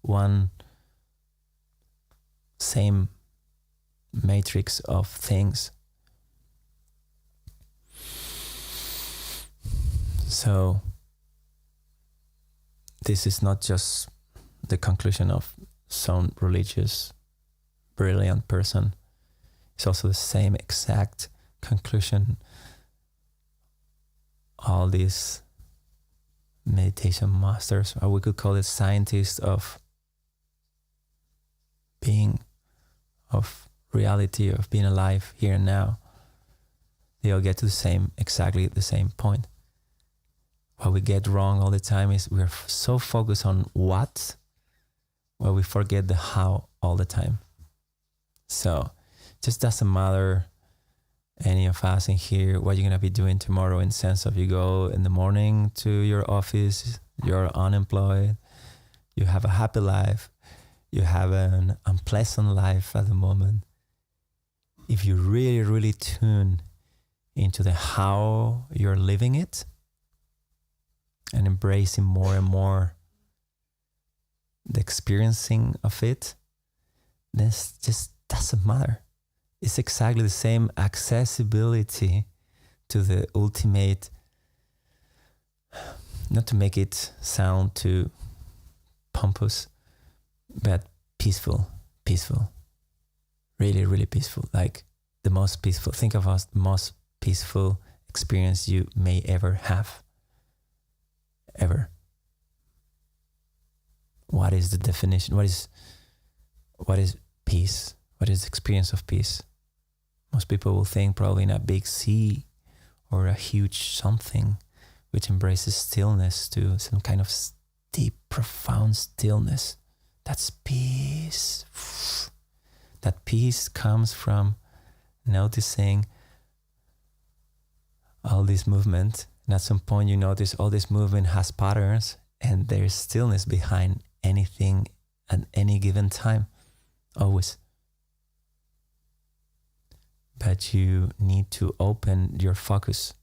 one same matrix of things. So this is not just the conclusion of some religious, brilliant person. It's also the same exact conclusion all these meditation masters, or we could call it scientists of being, of reality, of being alive here and now, they all get to exactly the same point. What we get wrong all the time is we're so focused on what, well, we forget the how all the time. So it just doesn't matter, any of us in here, what you're going to be doing tomorrow, in the sense of you go in the morning to your office, you're unemployed, you have a happy life, you have an unpleasant life at the moment. If you really, really tune into the how you're living it and embracing more and more the experiencing of it, this just doesn't matter. It's exactly the same accessibility to the ultimate, not to make it sound too pompous, but peaceful, really, really peaceful, like the most peaceful. Think of us, the most peaceful experience you may ever have, ever. What is the definition? What is peace? What is the experience of peace? Most people will think probably in a big sea or a huge something which embraces stillness, to some kind of deep, profound stillness. That's peace. That peace comes from noticing all this movement. And at some point you notice all this movement has patterns and there's stillness behind anything at any given time, always. But you need to open your focus.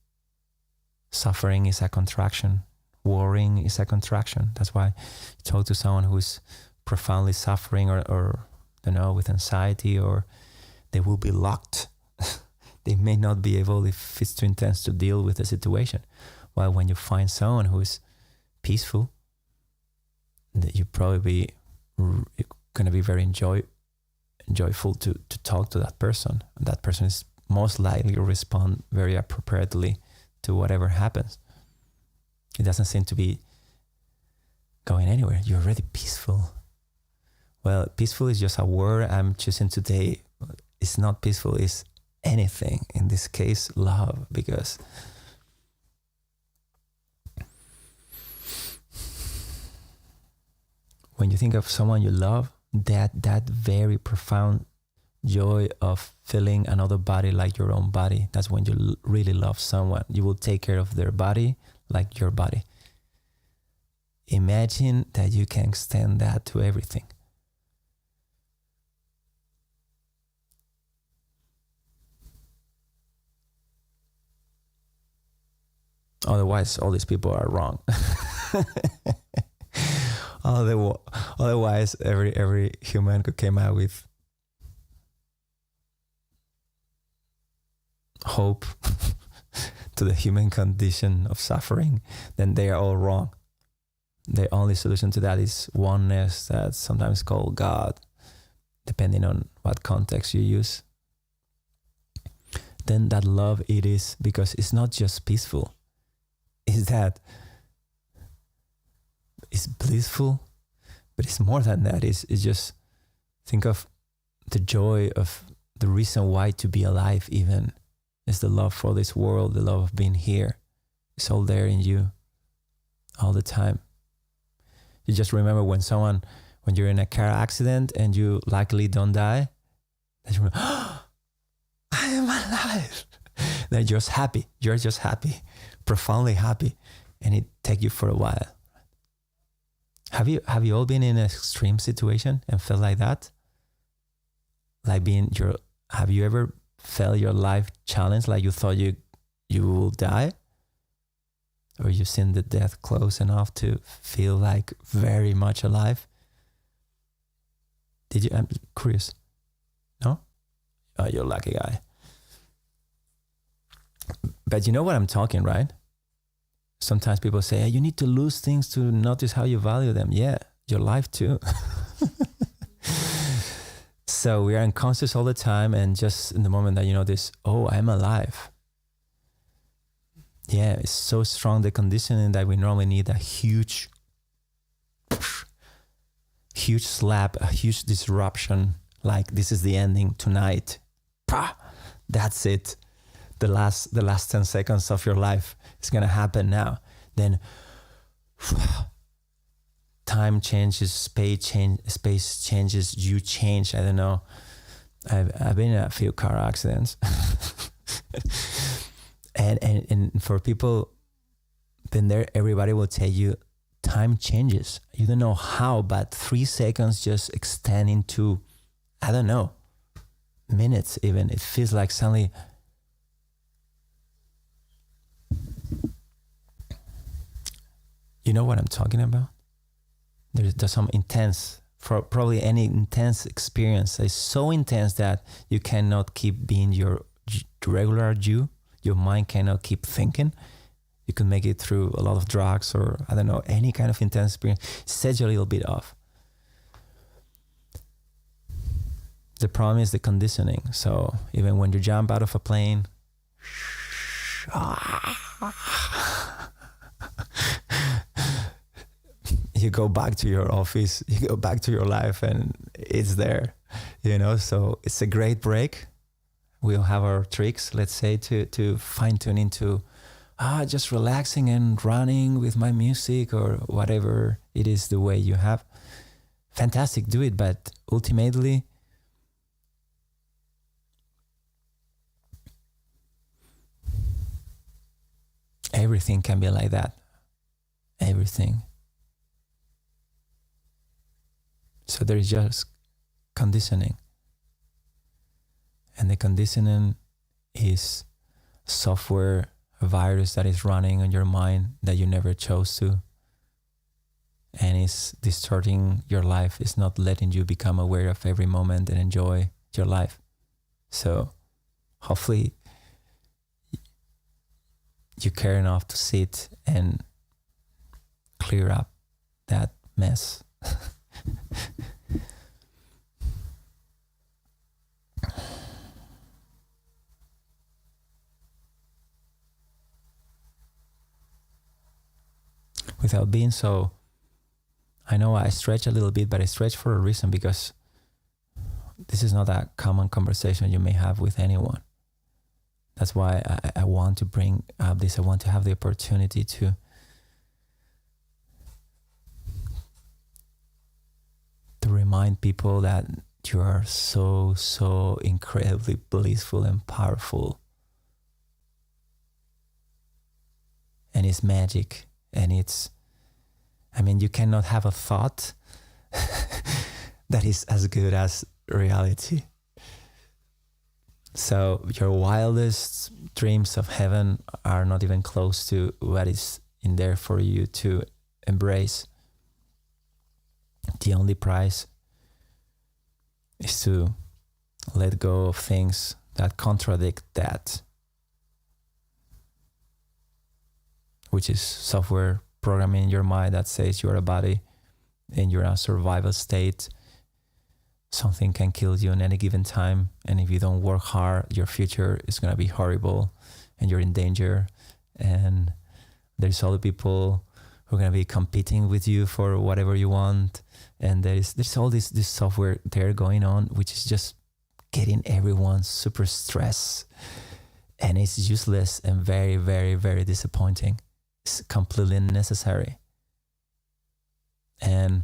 Suffering is a contraction. Worrying is a contraction. That's why you talk to someone who's profoundly suffering or with anxiety, or they will be locked. They may not be able, if it's too intense, to deal with the situation. While when you find someone who is peaceful, that you probably going to be very joyful to talk to that person. And that person is most likely to respond very appropriately to whatever happens. It doesn't seem to be going anywhere. You're already peaceful. Well, peaceful is just a word I'm choosing today. It's not peaceful, it's anything. In this case, love, because when you think of someone you love, that very profound joy of feeling another body like your own body, that's when you really love someone. You will take care of their body like your body. Imagine that you can extend that to everything. Otherwise, all these people are wrong. Otherwise, every human could come out with hope to the human condition of suffering, then they are all wrong. The only solution to that is oneness, that's sometimes called God, depending on what context you use. Then that love it is, because it's not just peaceful, it's blissful, but it's more than that. It's just Think of the joy of the reason why to be alive even is the love for this world, the love of being here. It's all there in you all the time. You just remember when you're in a car accident and you luckily don't die, that you remember, oh, I am alive. Then you're just happy, profoundly happy, and it takes you for a while. Have you all been in an extreme situation and felt like that? Have you ever felt your life challenged, like you thought you will die? Or you've seen the death close enough to feel like very much alive? Did you? I'm curious. No? Oh, you're a lucky guy. But you know what I'm talking, right? Sometimes people say, hey, you need to lose things to notice how you value them. Yeah, your life too. So we are unconscious all the time, and just in the moment that you know this, oh, I'm alive. Yeah, it's so strong, the conditioning, that we normally need a huge slap, a huge disruption, like this is the ending tonight. That's it. The last 10 seconds of your life is gonna happen now. Then time changes, space changes, you change. I don't know. I've been in a few car accidents. and for people been there, everybody will tell you time changes. You don't know how, but 3 seconds just extend into, I don't know, minutes even. It feels like suddenly you know what I'm talking about? There's some intense, probably any intense experience is so intense that you cannot keep being your regular you. Your mind cannot keep thinking. You can make it through a lot of drugs or, I don't know, any kind of intense experience. Sets you a little bit off. The problem is the conditioning. So even when you jump out of a plane, you go back to your office, you go back to your life, and it's there, so it's a great break. We'll have our tricks, let's say, to fine tune into just relaxing and running with my music or whatever it is, the way you have. Fantastic, do it, but ultimately everything can be like that. Everything. So there is just conditioning. And the conditioning is software, a virus that is running on your mind that you never chose to. And it's distorting your life. It's not letting you become aware of every moment and enjoy your life. So hopefully you care enough to sit and clear up that mess. Without being so, I know I stretch a little bit, but I stretch for a reason, because this is not a common conversation you may have with anyone. That's why I want to bring up this. I want to have the opportunity to remind people that you are so incredibly blissful and powerful. And it's magic. And you cannot have a thought that is as good as reality. So your wildest dreams of heaven are not even close to what is in there for you to embrace. The only price is to let go of things that contradict that, which is software programming in your mind that says you're a body and you're in a survival state. Something can kill you in any given time, and if you don't work hard, your future is going to be horrible and you're in danger. And there's other people who are going to be competing with you for whatever you want. and there's all this software there going on, which is just getting everyone super stressed, and it's useless and very, very, very disappointing. It's completely unnecessary. And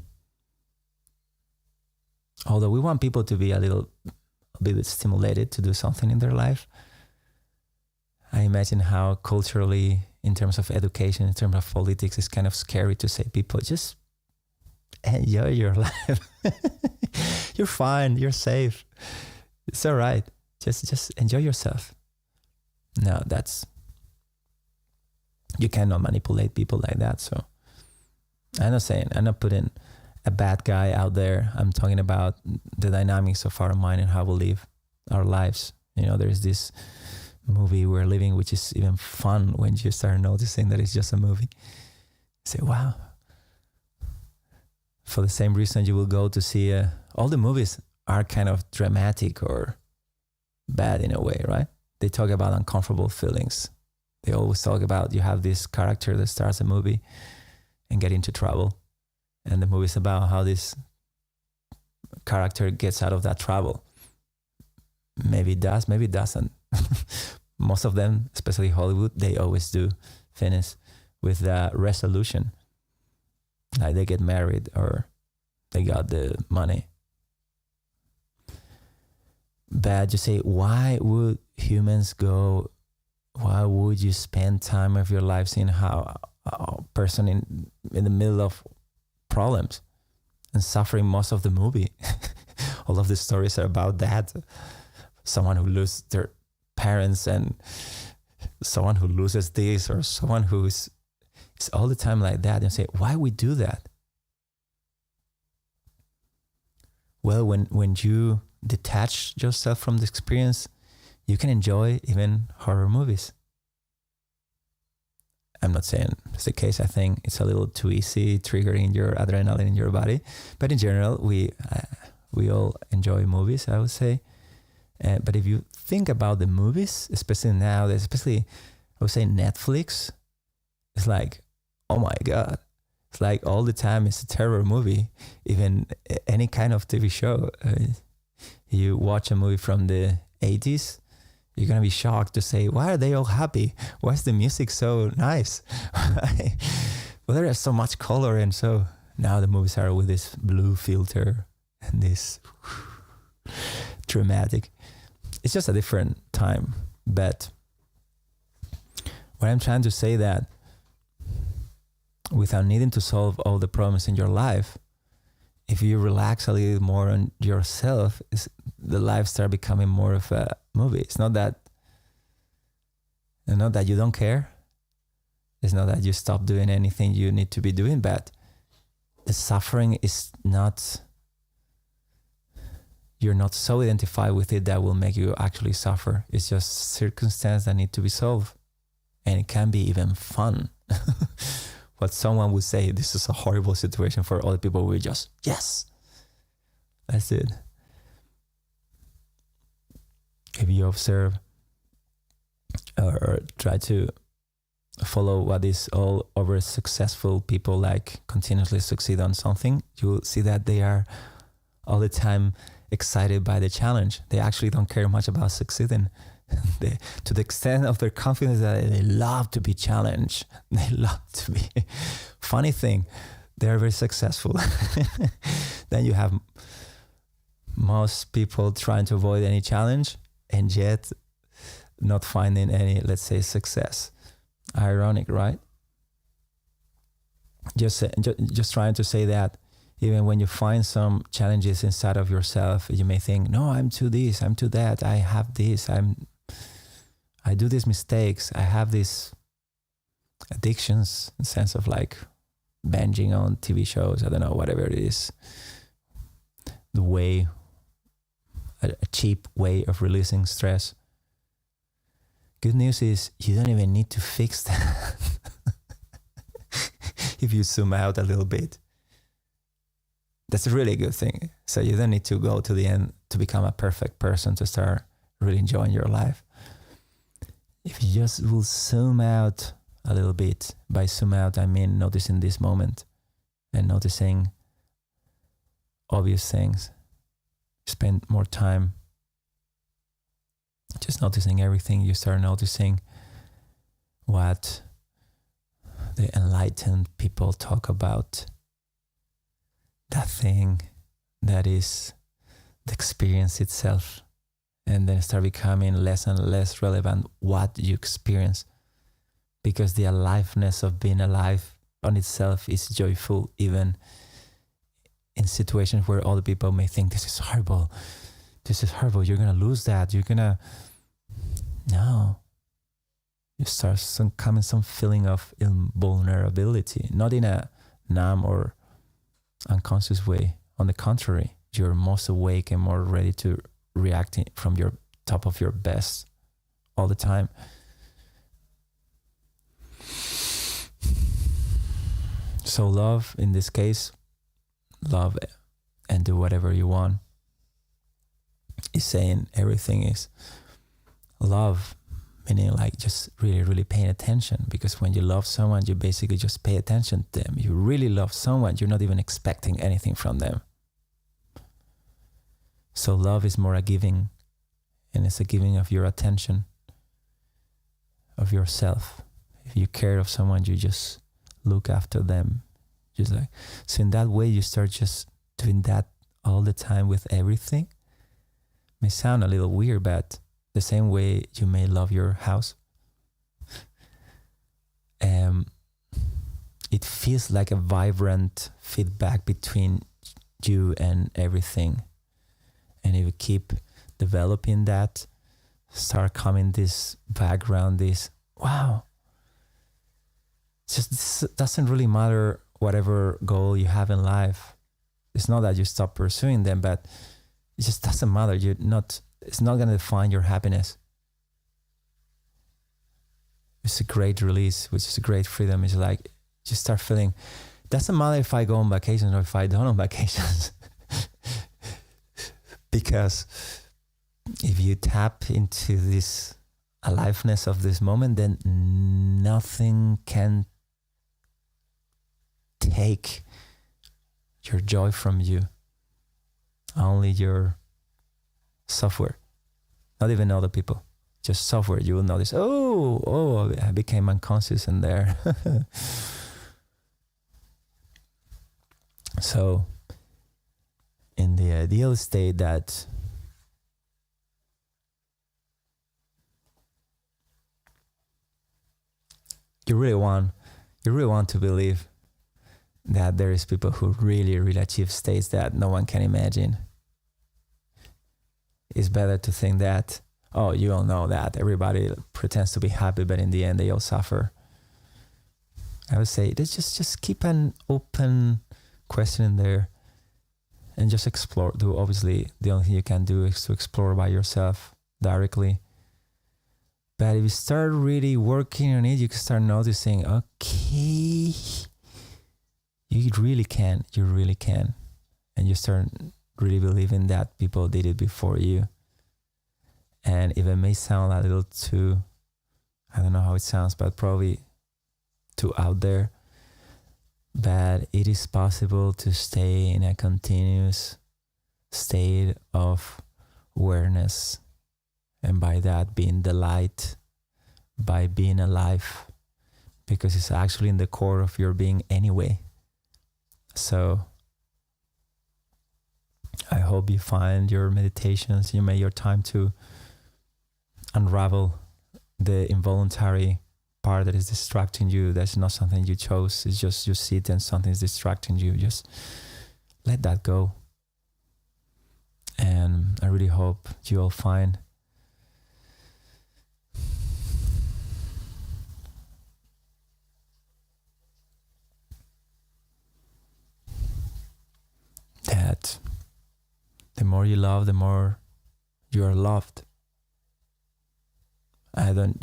although we want people to be a bit stimulated to do something in their life, I imagine how culturally, in terms of education, in terms of politics, it's kind of scary to say people just enjoy your life. You're fine. You're safe. It's all right. Just enjoy yourself. No, you cannot manipulate people like that. So I'm not putting a bad guy out there. I'm talking about the dynamics of our mind and how we live our lives. There's this movie we're living, which is even fun when you start noticing that it's just a movie. You say, wow. For the same reason you will go to see all the movies are kind of dramatic or bad in a way, right? They talk about uncomfortable feelings. They always talk about you have this character that starts a movie and get into trouble. And the movie is about how this character gets out of that trouble. Maybe it does, maybe it doesn't. Most of them, especially Hollywood, they always do finish with the resolution. Like they get married or they got the money. But you say, why would you spend time of your life seeing how a person in the middle of problems and suffering most of the movie? All of the stories are about that. Someone who loses their parents and someone who loses this or someone who is all the time like that. And say, why we do that? Well, when you detach yourself from the experience, you can enjoy even horror movies. I'm not saying it's the case. I think it's a little too easy, triggering your adrenaline in your body. But in general, we all enjoy movies, I would say. But if you think about the movies, especially now, especially I would say Netflix, it's like, oh my God. It's like all the time it's a terror movie. Even any kind of TV show. You watch a movie from the 80s, you're going to be shocked to say, why are they all happy? Why is the music so nice? Well, there is so much color, and so now the movies are with this blue filter and this dramatic. It's just a different time. But what I'm trying to say that without needing to solve all the problems in your life, if you relax a little more on yourself, the life start becoming more of a movie. It's not that you don't care. It's not that you stop doing anything you need to be doing, but the suffering is not, you're not so identified with it that will make you actually suffer. It's just circumstances that need to be solved. And it can be even fun. What someone would say, this is a horrible situation, for other people will just, yes, that's it. If you observe or try to follow what is all over successful people like continuously succeed on something, you will see that they are all the time excited by the challenge. They actually don't care much about succeeding. To the extent of their confidence that they love to be challenged. They love to be. Funny thing, they're very successful. Then you have most people trying to avoid any challenge and yet not finding any, let's say, success. Ironic, right? Just trying to say that even when you find some challenges inside of yourself, you may think, no, I'm to this, I'm to that, I have this, I do these mistakes, I have these addictions, in the sense of like binging on TV shows, I don't know, whatever it is. The way, a cheap way of releasing stress. Good news is you don't even need to fix that. If you zoom out a little bit. That's a really good thing. So you don't need to go to the end to become a perfect person to start really enjoying your life. If you just will zoom out a little bit, by zoom out I mean noticing this moment and noticing obvious things. Spend more time just noticing everything. You start noticing what the enlightened people talk about. That thing that is the experience itself. And then start becoming less and less relevant what you experience. Because the aliveness of being alive on itself is joyful, even in situations where other people may think this is horrible, you're gonna lose that, no. You start coming some feeling of invulnerability, not in a numb or unconscious way. On the contrary, you're most awake and more ready to react from your top of your best all the time. So love, in this case, love and do whatever you want, is saying everything is love, meaning like just really, really paying attention. Because when you love someone, you basically just pay attention to them. You really love someone, you're not even expecting anything from them. So love is more a giving, and it's a giving of your attention, of yourself. If you care of someone, you just look after them. Just like, so in that way, you start just doing that all the time with everything. May sound a little weird, but the same way you may love your house, it feels like a vibrant feedback between you and everything. And if you keep developing that, start coming this background, this, wow, just it doesn't really matter whatever goal you have in life. It's not that you stop pursuing them, but it just doesn't matter. It's not going to define your happiness. It's a great release, which is a great freedom. It's like you start feeling, doesn't matter if I go on vacation or if I don't on vacations. Because if you tap into this aliveness of this moment, then nothing can take your joy from you. Only your software, not even other people, just software. You will notice, oh, I became unconscious in there. So in the ideal state that you really want to believe that there is people who really, really achieve states that no one can imagine. It's better to think that, oh, you all know that everybody pretends to be happy, but in the end they all suffer. I would say just keep an open question in there and just explore. Obviously, the only thing you can do is to explore by yourself directly. But if you start really working on it, you can start noticing, okay, you really can. And you start really believing that people did it before you. And if it may sound a little too, I don't know how it sounds, but probably too out there, but it is possible to stay in a continuous state of awareness, and by that being delight, by being alive, because it's actually in the core of your being anyway. So I hope you find your meditations, you make your time to unravel the involuntary part that is distracting you. That's not something you chose. It's just you sit and something is distracting you. Just let that go. And I really hope you all find that the more you love, the more you are loved. I don't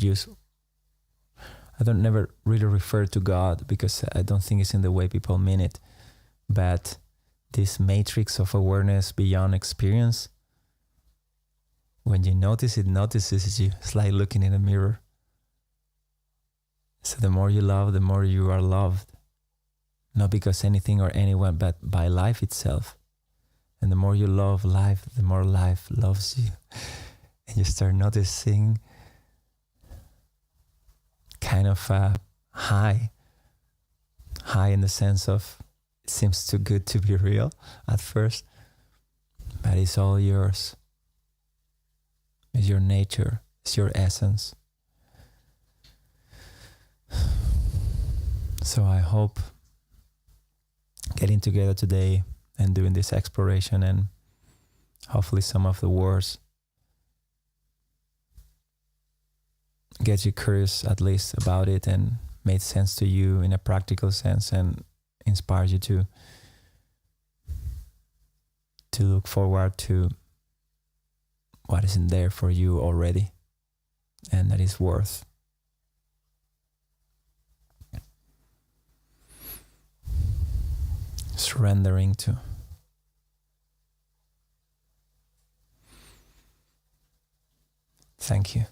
never really refer to God because I don't think it's in the way people mean it. But this matrix of awareness beyond experience, when you notice, it notices you. It's like looking in a mirror. So the more you love, the more you are loved. Not because anything or anyone, but by life itself. And the more you love life, the more life loves you. And you start noticing kind of a high in the sense of it seems too good to be real at first, but it's all yours. It's your nature, it's your essence. So I hope getting together today and doing this exploration, and hopefully some of the words get you curious at least about it and made sense to you in a practical sense, and inspires you to look forward to what is in there for you already, and that is worth surrendering to. Thank you.